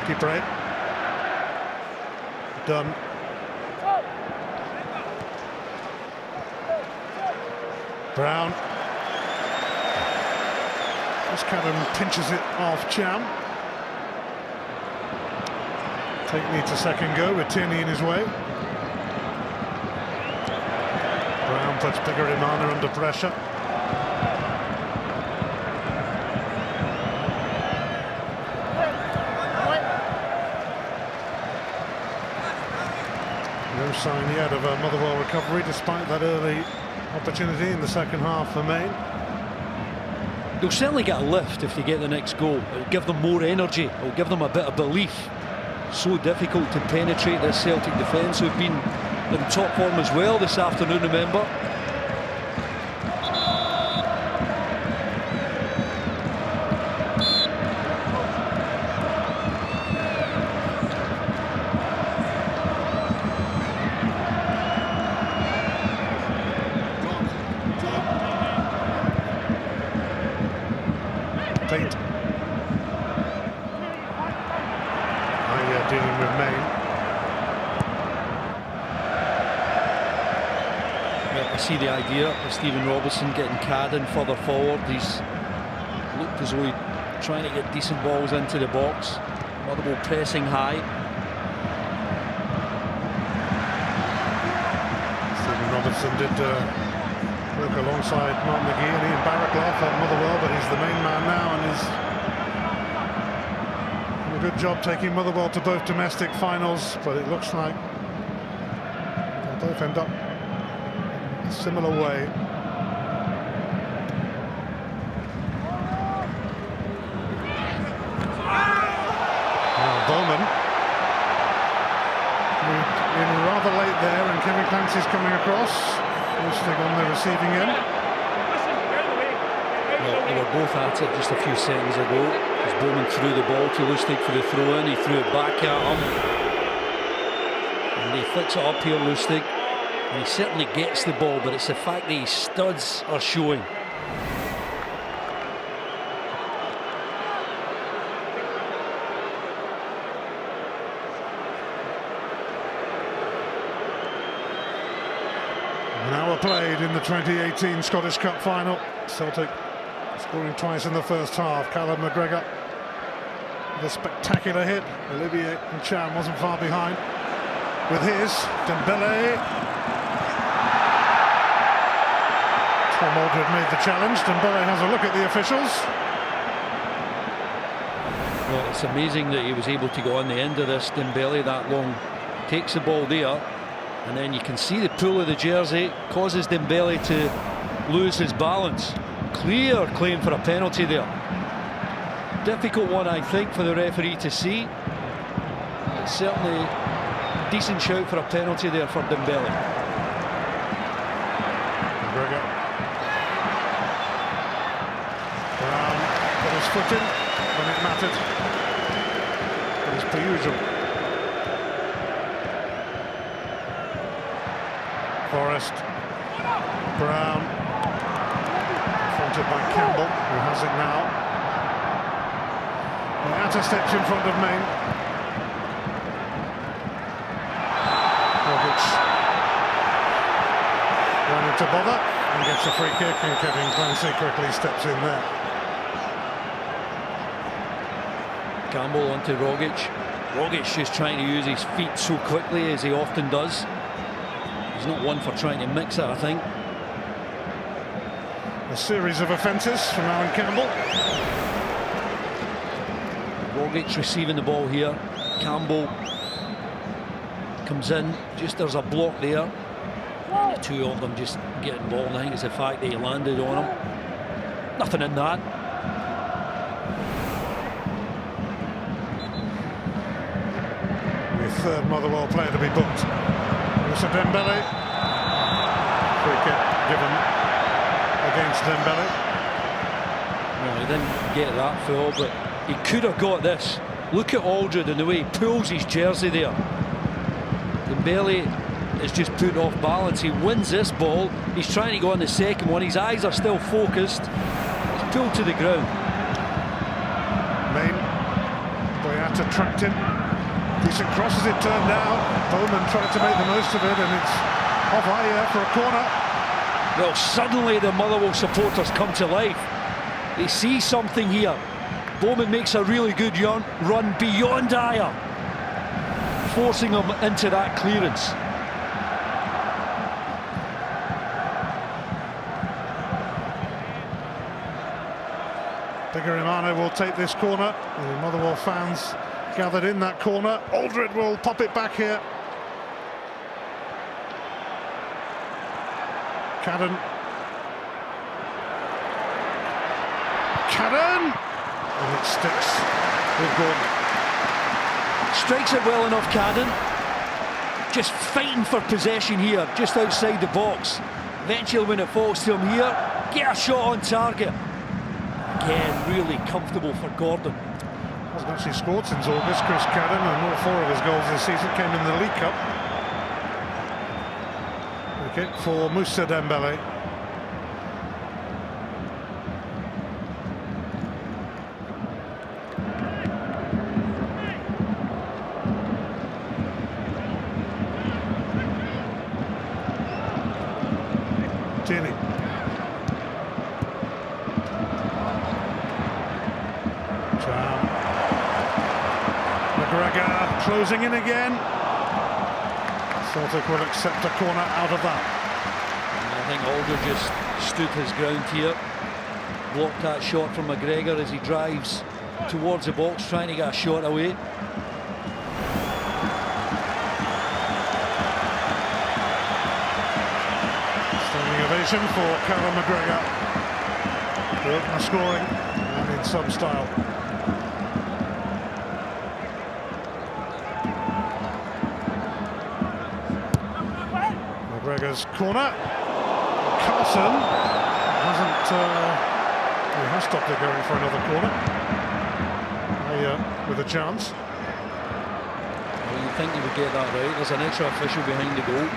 Keeper it. Done. Brown. Muscadam pinches it off Cham. Tate needs a second go with Tierney in his way. Brown puts Bigirimana under pressure. No sign yet of a Motherwell recovery despite that early opportunity in the second half for Maine. They'll certainly get a lift if they get the next goal. It'll give them more energy, it'll give them a bit of belief. So difficult to penetrate this Celtic defence, who've been in top form as well this afternoon, remember. Tate. Dealing with Maine. Yeah, I see the idea of Stephen Robertson getting Cadden further forward. He's looked as though he's trying to get decent balls into the box. Motherwell pressing high. Stephen Robertson did work alongside Mark McGee and Ian Barraclough at Motherwell, but he's the main man now and is good job taking Motherwell to both domestic finals, but it looks like they'll both end up a similar way. Now Bowman in rather late there, and Kevin Clancy's coming across. Lustig on the receiving end. Well, they were both at it just a few seconds ago. As Bowman threw the ball to Lustig for the throw-in, he threw it back at him. And he flicks it up here, Lustig. And he certainly gets the ball, but it's the fact that his studs are showing. An hour played in the 2018 Scottish Cup final. Celtic scoring twice in the first half. Callum McGregor with a spectacular hit. Olivier and Cham wasn't far behind with his. Dembele. Tom Aldred made the challenge. Dembele has a look at the officials. Well, it's amazing that he was able to go on the end of this. Dembele that long, takes the ball there, and then you can see the pull of the jersey causes Dembele to lose his balance. Clear claim for a penalty there. Difficult one, I think, for the referee to see. It's certainly a decent shout for a penalty there for Dembele. McGregor. Brown put his foot in when it mattered. As per usual. Forrest. Brown. Confronted by Campbell, who has it now. Boyata steps in front of Main. Rogic running to bother and gets a free kick, and Kevin Clancy quickly steps in there. Campbell onto Rogic. Rogic just trying to use his feet so quickly, as he often does. He's not one for trying to mix it, I think. A series of offences from Alan Campbell. Rogic receiving the ball here. Campbell comes in. Just there's a block there. And the two of them just getting ball. And I think it's the fact that he landed on him. Nothing in that. The third Motherwell player to be booked. Moussa Dembele. Free kick given against Dembele. Well, he didn't get that full, but he could have got this. Look at Aldred and the way he pulls his jersey there. Dembele is just put off balance. He wins this ball. He's trying to go on the second one. His eyes are still focused. He's pulled to the ground. Main. Boyata tracked him. Decent cross as it turned out. Bowman tried to make the most of it, and it's off higher for a corner. Well, suddenly the Motherwell supporters come to life. They see something here. Bowman makes a really good run beyond Dyer, forcing him into that clearance. Bigarimano will take this corner. The Motherwell fans gathered in that corner. Aldred will pop it back here. Cadden. And it sticks with Gordon. Strikes it well enough, Cadden. Just fighting for possession here, just outside the box. Eventually, when it falls to him here, get a shot on target. Again, really comfortable for Gordon. Hasn't actually scored since August, Chris Cadden, and all 4 of his goals this season came in the League Cup. Free kick for Moussa Dembele. Tierney. McGregor closing in again. Celtic will accept a corner out of that. And I think Aldred just stood his ground here, blocked that shot from McGregor as he drives towards the box, trying to get a shot away. Standing ovation for Callum McGregor. To open the scoring, and in some style. McGregor's corner. Carson hasn't. He has stopped it going for another corner. With a chance. Well, you'd think he would get that right. There's an extra official behind the goal.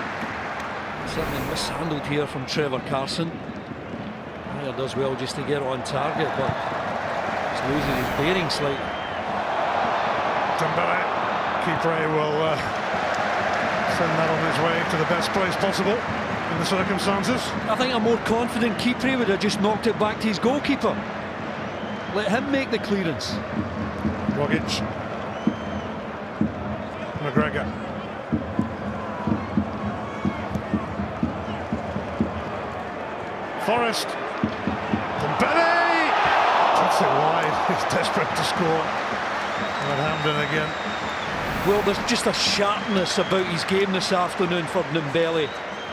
Certainly mishandled here from Trevor Carson. He does well just to get on target, but he's losing his bearing slightly. Dembele, keeper will send that on his way to the best place possible in the circumstances. I think a more confident keeper would have just knocked it back to his goalkeeper. Let him make the clearance. Rogic. McGregor. Forrest. Dembele! Puts it wide. He's desperate to score. And Hampden again. Well, there's just a sharpness about his game this afternoon for Dembele.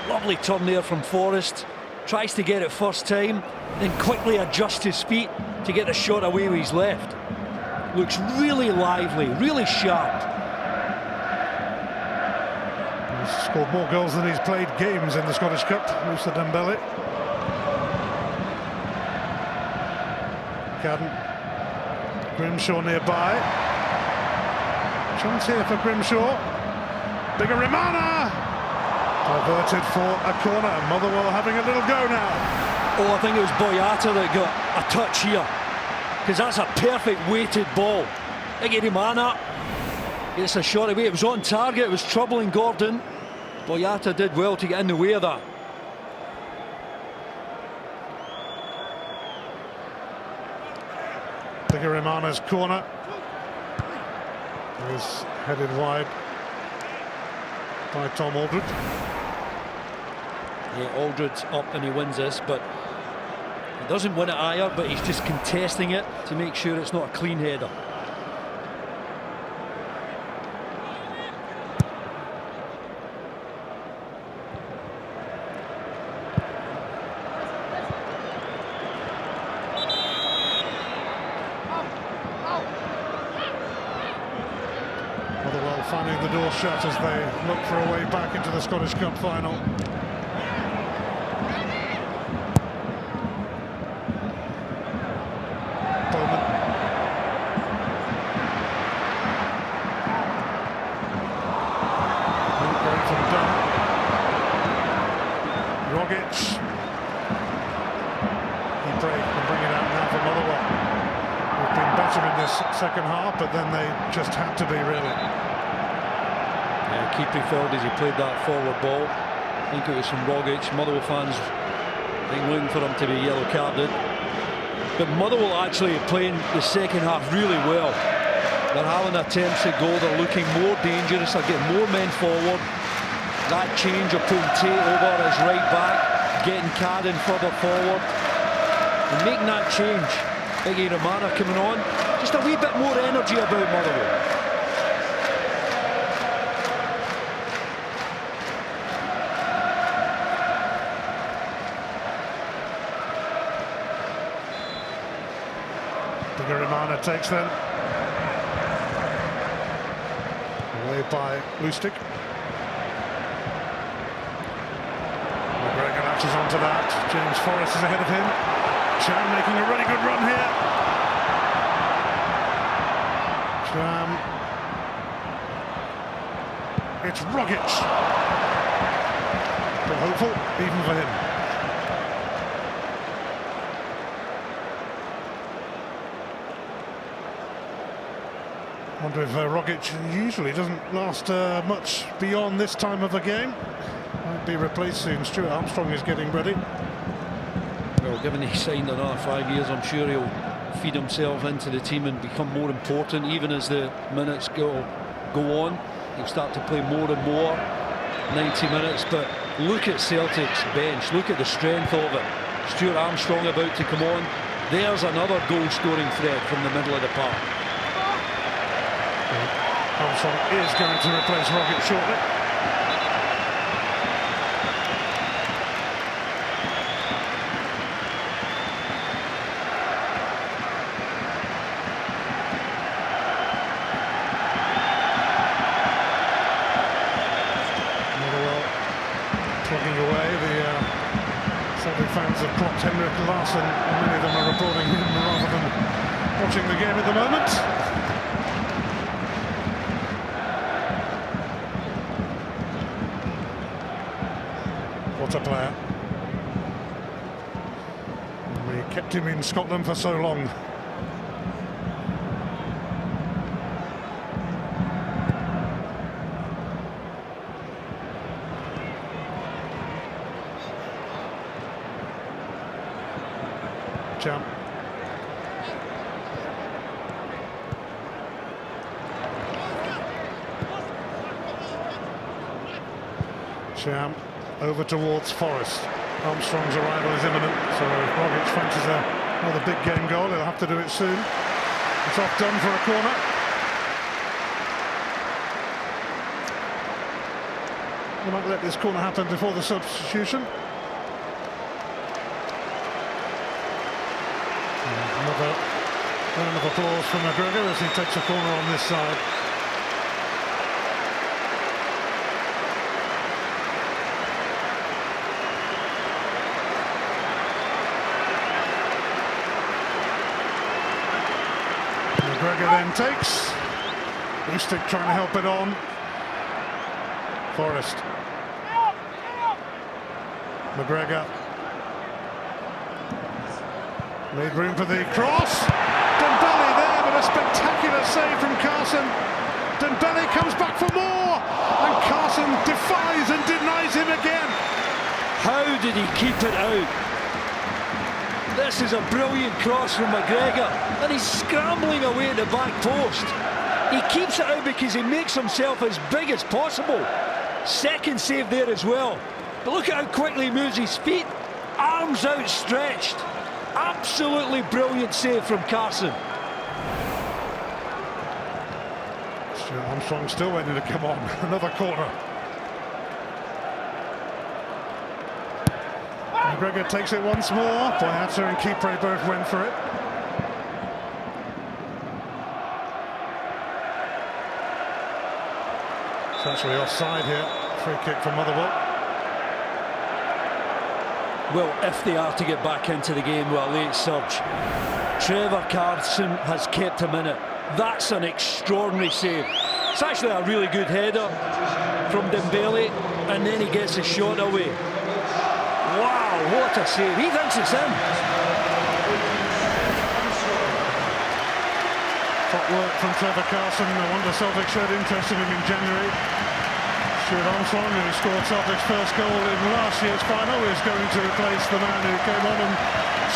Lovely turn there from Forrest. Tries to get it first time, then quickly adjusts his feet to get the shot away with his left. Looks really lively, really sharp. He's scored more goals than he's played games in the Scottish Cup, Moussa Dembele. Cadden. Grimshaw nearby. Chance here for Grimshaw. Bigarimana! Diverted for a corner. Motherwell having a little go now. Oh, I think it was Boyata that got a touch here, because that's a perfect weighted ball. Mana gets a shot away. It was on target, it was troubling Gordon. Boyata did well to get in the way of that. Imana's corner is headed wide by Tom Aldred. Yeah, Aldred's up and he wins this, but he doesn't win it either, but he's just contesting it to make sure it's not a clean header. Motherwell finding the door shut as they look for a way back into the Scottish Cup final. Bowman. Great from Dunn. Rogic. He break and bring it out now for Motherwell. We've been better in this second half, but then they just had to be, really. Yeah, Keeper felt as he played that forward ball. I think it was from Rogic. Motherwell fans, I think, looking for him to be yellow carded. But Motherwell actually playing the second half really well. They're having attempts at goal. They're looking more dangerous. They're getting more men forward. That change of putting Tate over as right back, getting Cadden further forward, and making that change. Mana coming on, just a wee bit more energy about Motherwell. Mana takes them away by Lustig. McGregor latches onto that. James Forrest is ahead of him. Cham making a really good run here. Cham. It's Rogic. But hopeful even for him. I wonder if Rogic usually doesn't last much beyond this time of the game. Might be replaced soon. Stuart Armstrong is getting ready. Well, given he signed another 5 years, I'm sure he'll feed himself into the team and become more important. Even as the minutes go on, he'll start to play more and more 90 minutes. But look at Celtic's bench. Look at the strength of it. Stuart Armstrong about to come on. There's another goal-scoring threat from the middle of the park. Armstrong is going to replace Rogic shortly. Motherwell plugging away. The Celtic fans have clocked Henrik Larsson, and many of them are applauding him rather than watching the game at the moment. What a player. We kept him in Scotland for so long. Cham. Cham. Over towards Forrest. Armstrong's arrival is imminent, so if Rogic fancies another big game goal, he'll have to do it soon. It's off done for a corner. They might let this corner happen before the substitution. Another round of applause for McGregor as he takes a corner on this side. McGregor then takes. Lustig trying to help it on. Forrest. McGregor. Made room for the cross. Dembele there, but a spectacular save from Carson. Dembele comes back for more, and Carson defies and denies him again. How did he keep it out? This is a brilliant cross from McGregor, and he's scrambling away at the back post. He keeps it out because he makes himself as big as possible. Second save there as well. But look at how quickly he moves his feet. Arms outstretched. Absolutely brilliant save from Carson. Stuart Armstrong still waiting to come on. Another corner. McGregor takes it once more. Boyata and Kipre both went for it. It's actually offside here. Free kick for Motherwell. Well, if they are to get back into the game with a late surge, Trevor Carson has kept him in it. That's an extraordinary save. It's actually a really good header from Dembele, and then he gets a shot away. Wow, what a save. He thinks it's in. Top work from Trevor Carson. No wonder Celtic showed interest in him in January. Stuart Armstrong, who scored Celtic's first goal in last year's final, is going to replace the man who came on and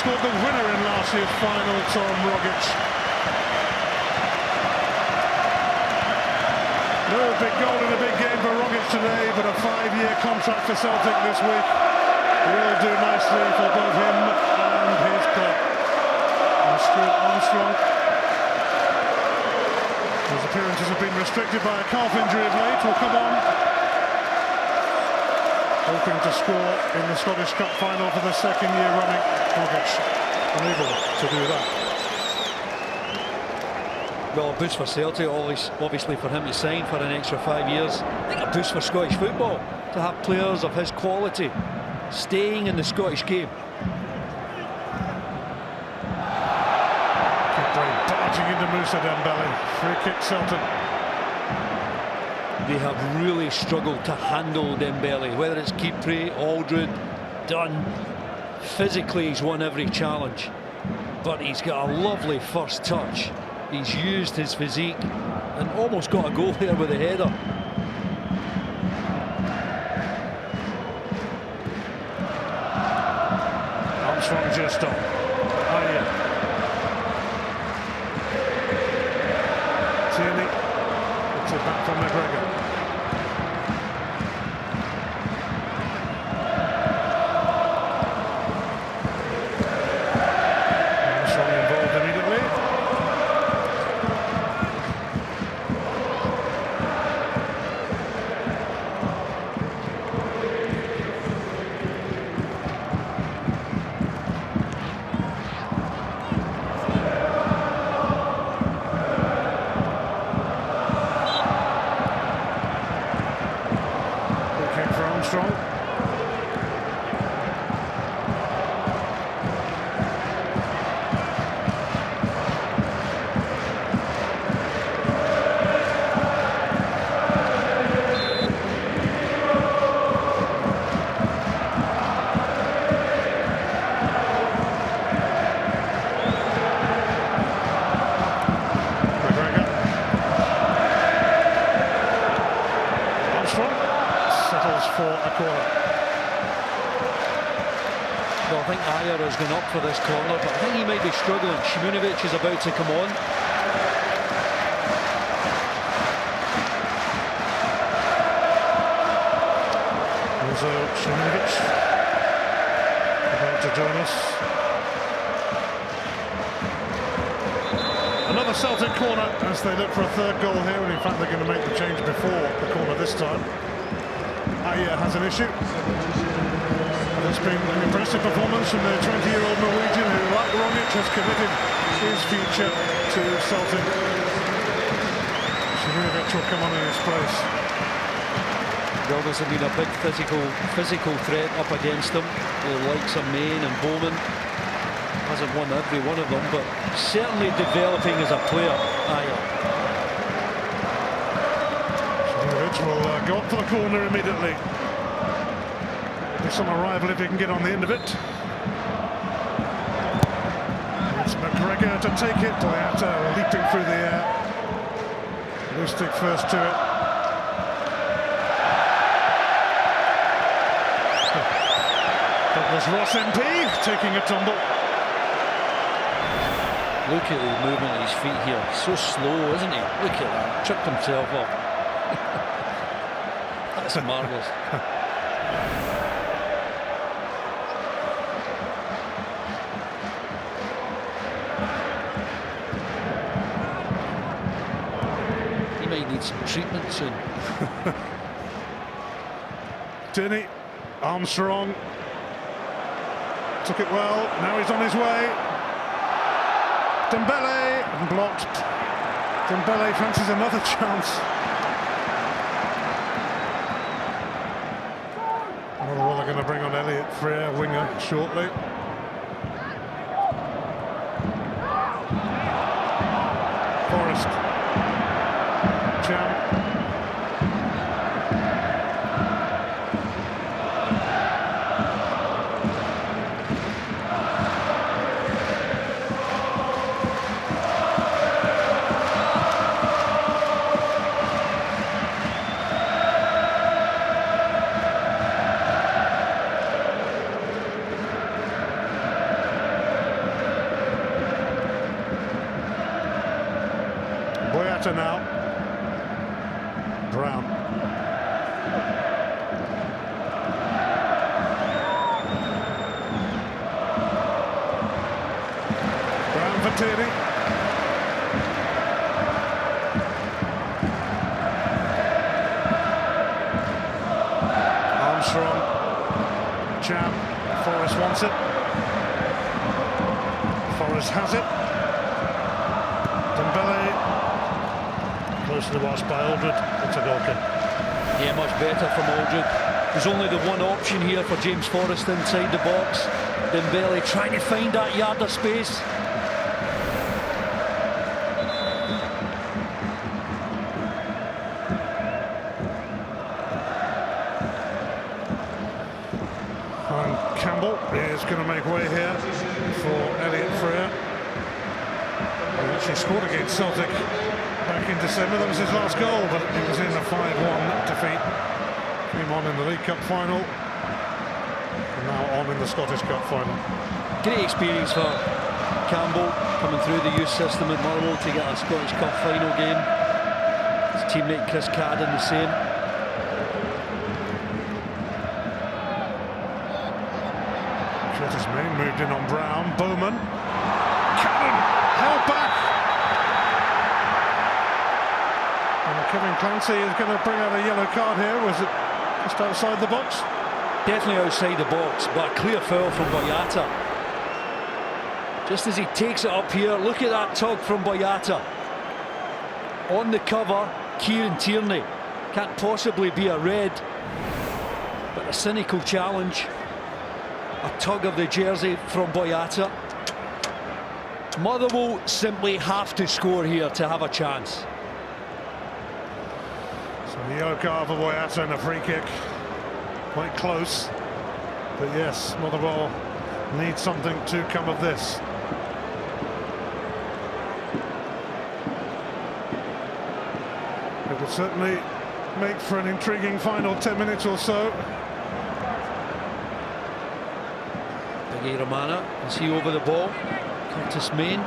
scored the winner in last year's final, Tom Rogic. No big goal in a big game for Rogic today, but a 5-year contract for Celtic this week will do nicely for both him and his club. And Stuart Armstrong, his appearances have been restricted by a calf injury of late, will come on, hoping to score in the Scottish Cup final for the second year running. Rogic unable to do that. Well, a boost for Celtic, obviously for him to sign for an extra 5 years. I think a boost for Scottish football to have players of his quality staying in the Scottish game. Barging into Moussa Dembele. Free kick Celtic. They have really struggled to handle Dembele, whether it's Kipre, Aldred, Dunn. Physically, he's won every challenge, but he's got a lovely first touch. He's used his physique and almost got a goal there with a header. Armstrong just on. Ayer. Tierney. It's it back from McGregor. Armstrong involved immediately. Armstrong. For a corner. Well, I think Ayer has gone up for this corner, but I think he might be struggling. Shimunovic is about to come on. Also Shimunovic about to join us. Another Celtic corner as they look for a third goal here, and in fact they're going to make the change before the corner this time. Ayer has an issue. It's been an impressive performance from the 20-year-old Norwegian who, like Rogic, has committed his future to Celtic. Shimunovic will come on in his place. Well, there's been a big physical threat up against him. The likes of Main and Bowman. Hasn't won every one of them, but certainly developing as a player, Ayer. Will go up for the corner immediately. There's some arrival if he can get on the end of it. It's It's McGregor to take it. Boyata leaping through the air. Lustig first to it. That was Ross MP taking a tumble. Look at the movement of his feet here. So slow, isn't he? Look at that. Tripped himself up. That's marvellous. He might need some treatment soon. Tierney, Armstrong. Took it well. Now he's on his way. Dembele blocked. Dembele fancies another chance. Motherwell are going to bring on Elliot Freer, winger, shortly. Forrest. Jam. Boyata now. Brown. Brown for Tierney. Armstrong. Jam. Forrest wants it. Forrest has it. Dembele. Close to the watch by Aldred. It's a goal kick. Yeah, much better from Aldred. There's only the one option here for James Forrest inside the box. Dembele trying to find that yard of space. And Campbell is going to make way here for Elliot Freer. He actually scored against Celtic back in December. That was his last goal, but it was in a 5-1 defeat. Came on in the League Cup final, and now on in the Scottish Cup final. Great experience for Campbell coming through the youth system at Motherwell to get a Scottish Cup final game. His teammate Chris Cadden the same. Curtis Main moved in on Brown. Bowman. Cadden held back. Kevin Clancy is going to bring out a yellow card here. Was it just outside the box? Definitely outside the box, but a clear foul from Boyata. Just as he takes it up here, look at that tug from Boyata. On the cover, Kieran Tierney. Can't possibly be a red, but a cynical challenge. A tug of the jersey from Boyata. Motherwell simply have to score here to have a chance. The yellow card for Boyata and a free kick. Quite close. But yes, Motherwell need something to come of this. It would certainly make for an intriguing final 10 minutes or so. Big Romana, is he over the ball? Curtis Main.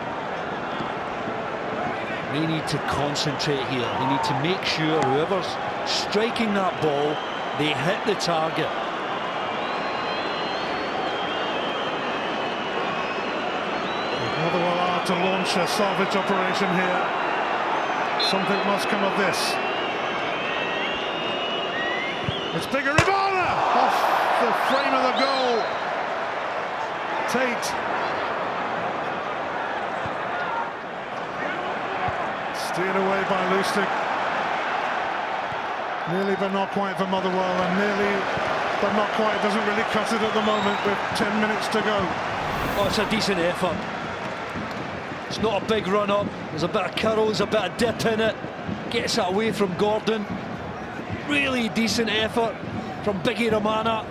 They need to concentrate here. They need to make sure whoever's striking that ball, they hit the target. Motherwell are to launch a salvage operation here. Something must come of this. It's bigger. Romana off the frame of the goal. Tate. Steered away by Lustig. Nearly but not quite for Motherwell, and nearly but not quite doesn't really cut it at the moment with 10 minutes to go. Oh, it's a decent effort. It's not a big run-up. There's a bit of curl, there's a bit of dip in it. Gets it away from Gordon. Really decent effort from Biggie Romana.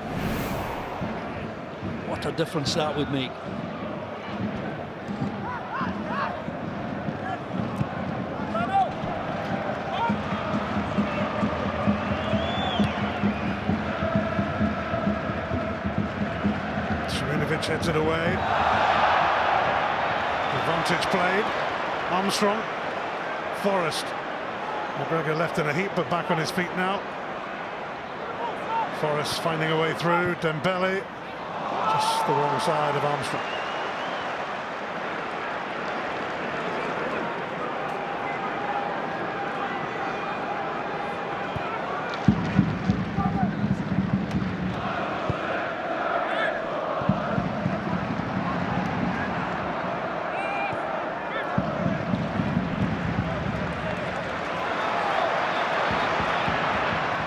What a difference that would make. Lustig heads it away. Advantage played. Armstrong. Forrest. McGregor left in a heap, but back on his feet now. Forrest finding a way through. Dembele. Just the wrong side of Armstrong.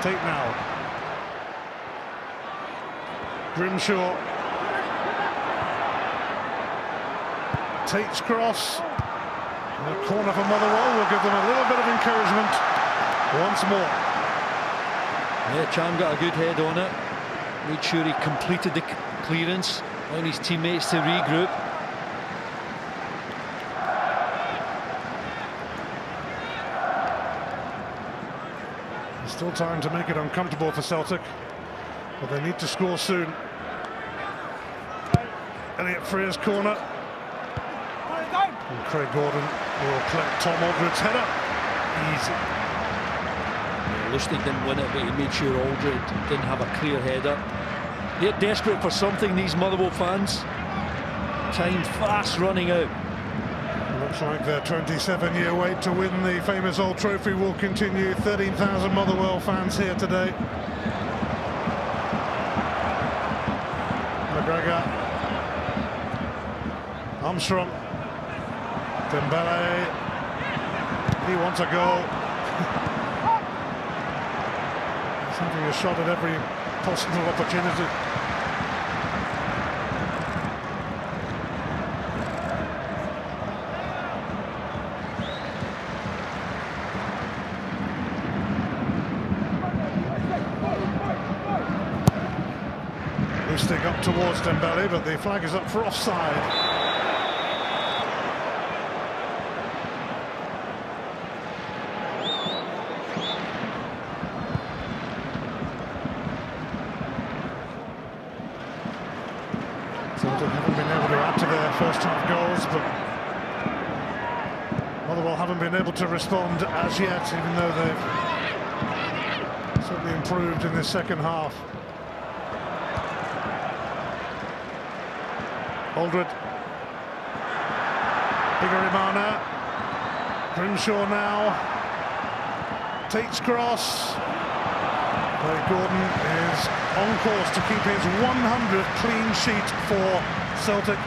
Take now. Grimshaw. Tate's cross. The corner for Motherwell will give them a little bit of encouragement once more. Yeah, Cham got a good head on it. Made sure he completed the clearance, allowing his teammates to regroup. Still time to make it uncomfortable for Celtic, but they need to score soon. Elliot Frear's corner. And Craig Gordon will collect Tom Aldred's header. Easy. Yeah, Lustig didn't win it, but he made sure Aldred didn't have a clear header. They're desperate for something, these Motherwell fans. Time fast running out. Looks like their 27-year wait to win the famous Old Trophy will continue. 13,000 Motherwell fans here today. McGregor. Armstrong. Dembele. He wants a goal. He's having a shot at every possible opportunity. Lustig up towards Dembele, but the flag is up for offside. Celtic haven't been able to add to their first half goals, but Motherwell haven't been able to respond as yet, even though they've certainly improved in this second half. Aldred. Bigarimana. Grimshaw now. Tate's cross. Craig Gordon is on course to keep his 100th clean sheet for Celtic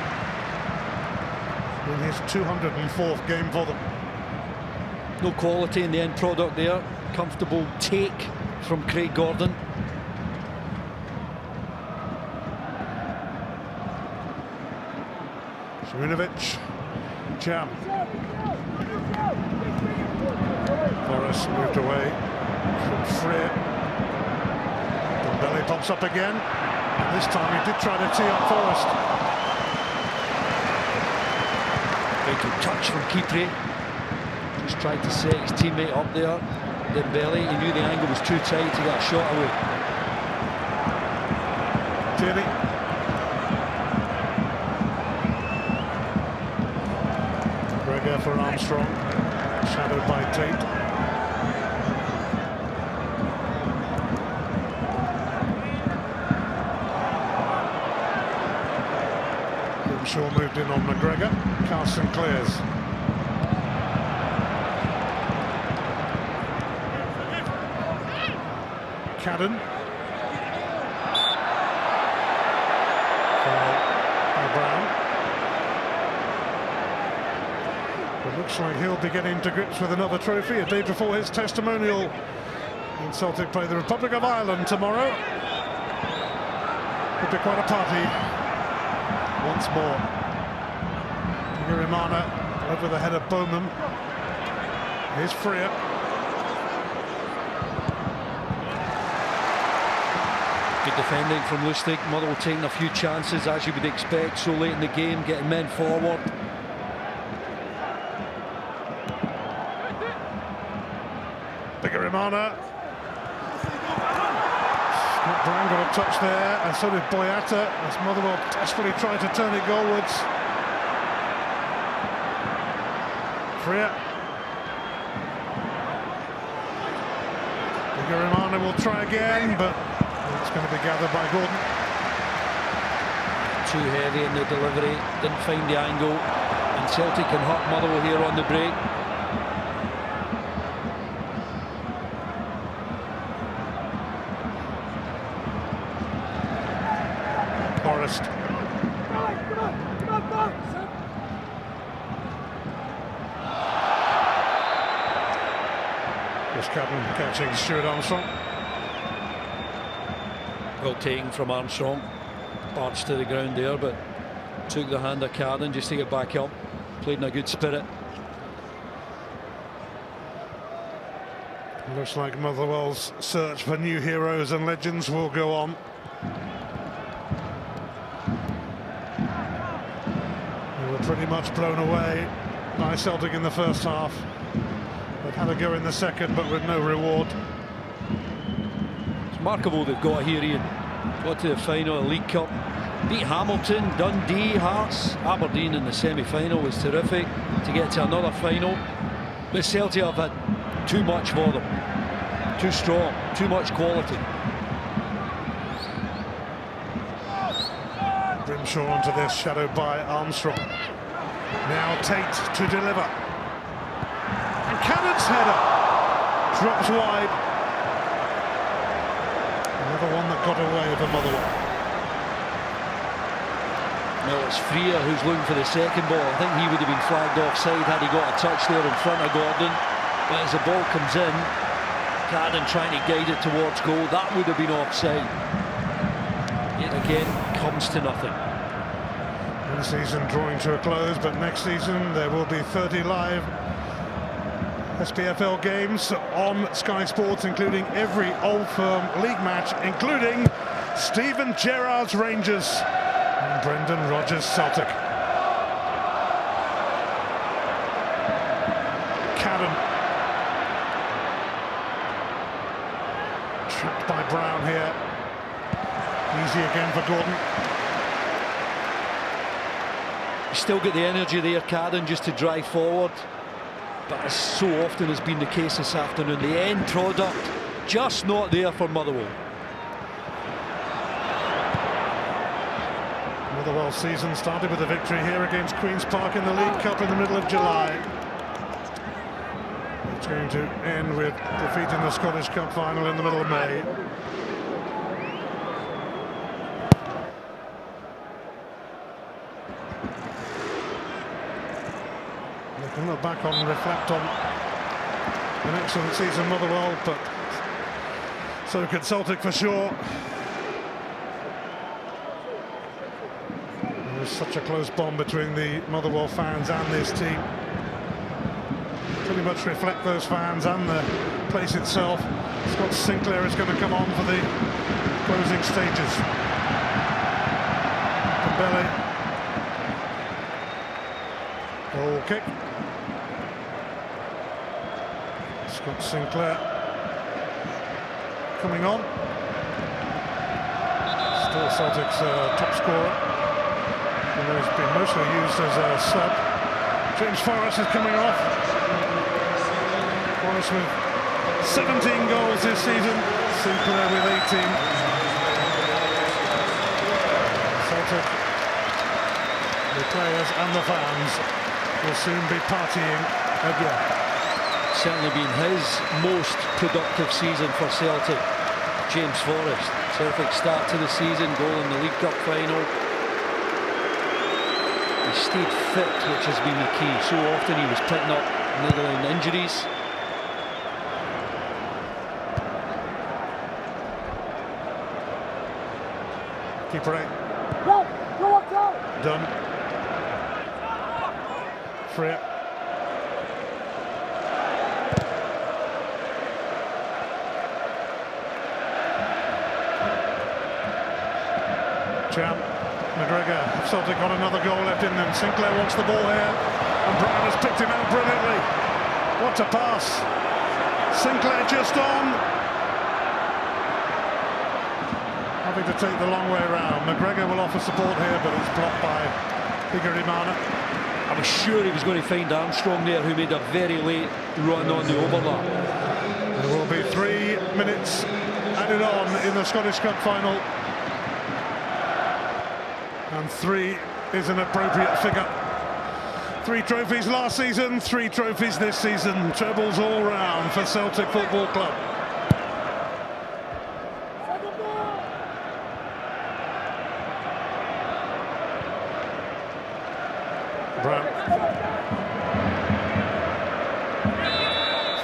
in his 204th game for them. No quality in the end product there. Comfortable take from Craig Gordon. Šuminović. Cham. Forrest moved away from Frear. Dembele pops up again. And this time he did try to tee up Forrest. Very good touch from Kipre. Just tried to set his teammate up there. Dembele, he knew the angle was too tight to get a shot away. Tierney. McGregor for Armstrong. Shadowed by Tate. Shaw moved in on McGregor. Carson clears. Cadden. By Brown. It looks like he'll be getting to grips with another trophy a day before his testimonial. And Celtic play the Republic of Ireland tomorrow. Could be quite a party. Once more. Bigarimana over the head of Bowman. Here's Frear. Good defending from Lustig. Motherwell taking a few chances, as you would expect, so late in the game, getting men forward. Bigarimana. Brown got a touch there, and so did Boyata, as Motherwell desperately tried to turn it goalwards. Freer. Bigarimana will try again, but it's going to be gathered by Gordon. Too heavy in the delivery, didn't find the angle, and Celtic can hurt Motherwell here on the break. Forrest. Come on, Chris Cutton catching Stuart Armstrong. Well taken from Armstrong. Barged to the ground there, but took the hand of Carden just to get back up. Played in a good spirit. Looks like Motherwell's search for new heroes and legends will go on. They were pretty much blown away by Celtic in the first half. They've had a go in the second, but with no reward. It's remarkable they've got here, Ian. Got to the final of the League Cup. Beat Hamilton, Dundee, Hearts, Aberdeen in the semi-final was terrific. To get to another final. But Celtic have had too much for them. Too strong, too much quality. Grimshaw onto this, shadowed by Armstrong. Now Tate to deliver. And Cannon's header drops wide. Another one that got away for Motherwell. No, it's Freer who's looking for the second ball. I think he would have been flagged offside had he got a touch there in front of Gordon. But as the ball comes in, Carden trying to guide it towards goal, that would have been offside. Yet again, comes to nothing. One season drawing to a close, but next season there will be 30 live SPFL games on Sky Sports, including every Old Firm league match, including Stephen Gerrard's Rangers and Brendan Rodgers' Celtic. Cadden trapped by Brown here. Easy again for Gordon. You still get the energy there, Carden, just to drive forward. But as so often has been the case this afternoon, the end product just not there for Motherwell. Motherwell's season started with a victory here against Queen's Park in the League Cup in the middle of July. It's going to end with defeat in the Scottish Cup final in the middle of May. They can look back on and reflect on an excellent season, Motherwell, but so could Celtic for sure. There's such a close bond between the Motherwell fans and this team. Pretty much reflect those fans and the place itself. Scott Sinclair is going to come on for the closing stages. Dembele. Goal kick. Scott Sinclair coming on. Still Celtic's top scorer. Although he's been mostly used as a sub. James Forrest is coming off. Forrest with 17 goals this season. Sinclair with 18. Celtic, the players and the fans, will soon be partying again. Certainly been his most productive season for Celtic. James Forrest, terrific start to the season, goal in the League Cup final. He stayed fit, which has been the key. So often he was picking up niggling injuries. Keeper eight. Go up, go! Done. Freer. Jam. McGregor. Celtic got another goal left in them. Sinclair wants the ball here, and Brown has picked him out brilliantly. What a pass. Sinclair just on. having to take the long way round. McGregor will offer support here, but it's blocked by Bigarimana. I was sure he was going to find Armstrong there, who made a very late run on the overlap. There will be 3 minutes added on in the Scottish Cup final. And 3 is an appropriate figure. 3 trophies last season, 3 trophies this season. Trebles all round for Celtic Football Club. Brown.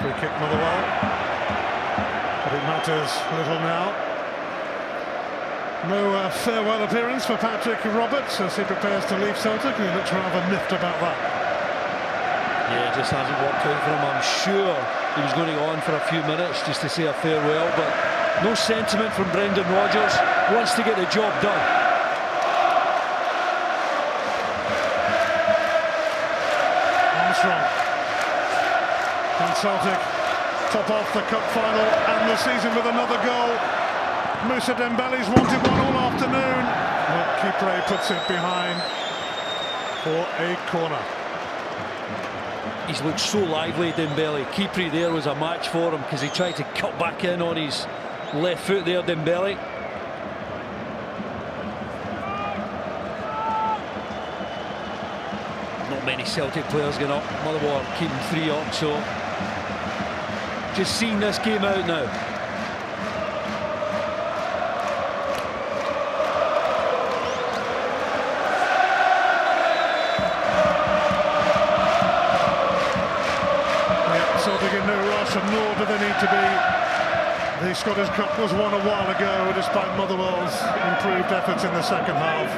Free kick Motherwell. But it matters little now. No farewell appearance for Patrick Roberts as he prepares to leave Celtic, and he looks rather miffed about that. Yeah, it just hasn't worked out for him. I'm sure he was going to go on for a few minutes just to say a farewell, but no sentiment from Brendan Rodgers. Wants to get the job done. Armstrong. And Celtic top off the cup final and the season with another goal. Moussa Dembele's wanted one all afternoon, but Kipre puts it behind for a corner. He's looked so lively, Dembele. Kipre there was a match for him because he tried to cut back in on his left foot there, Dembele. Not many Celtic players getting up. Motherwell keeping 3 up, so just seeing this game out now. Celtic in no rush, and nor do they need to be. The Scottish Cup was won a while ago, despite Motherwell's improved efforts in the second half.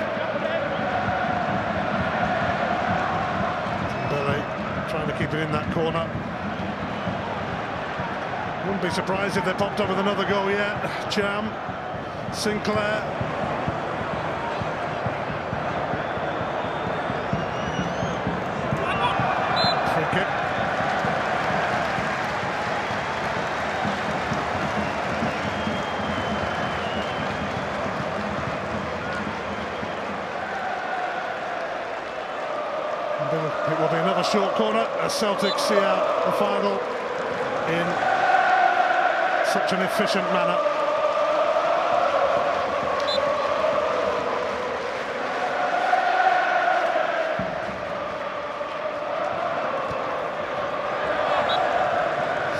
Dembele trying to keep it in that corner. Wouldn't be surprised if they popped up with another goal yet. Cham, Sinclair. Free kick. It will be another short corner as Celtic see out the final in such an efficient manner.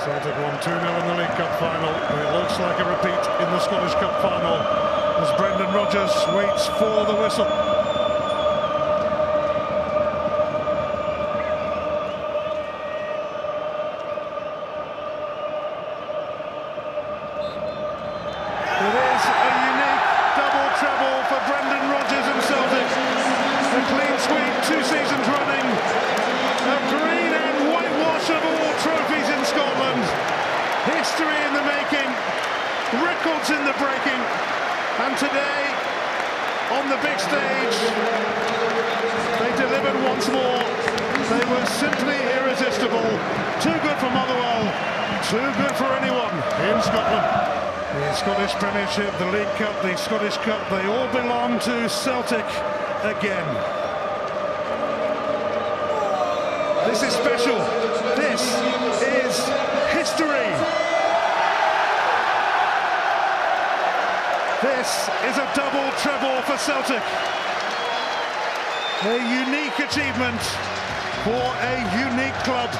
Celtic won 2-0 in the League Cup final. It looks like a repeat in the Scottish Cup final as Brendan Rodgers waits for the whistle. It is a unique double treble for Brendan Rodgers and Celtic. A clean sweep 2 seasons running. A green and whitewash of all trophies in Scotland. History in the making. Records in the breaking. And today, on the big stage, they delivered once more. They were simply irresistible. Too good for Motherwell. Too good for anyone in Scotland. The Scottish Premiership, the League Cup, the Scottish Cup, they all belong to Celtic again. This is special. This is history. This is a double treble for Celtic. A unique achievement for a unique club.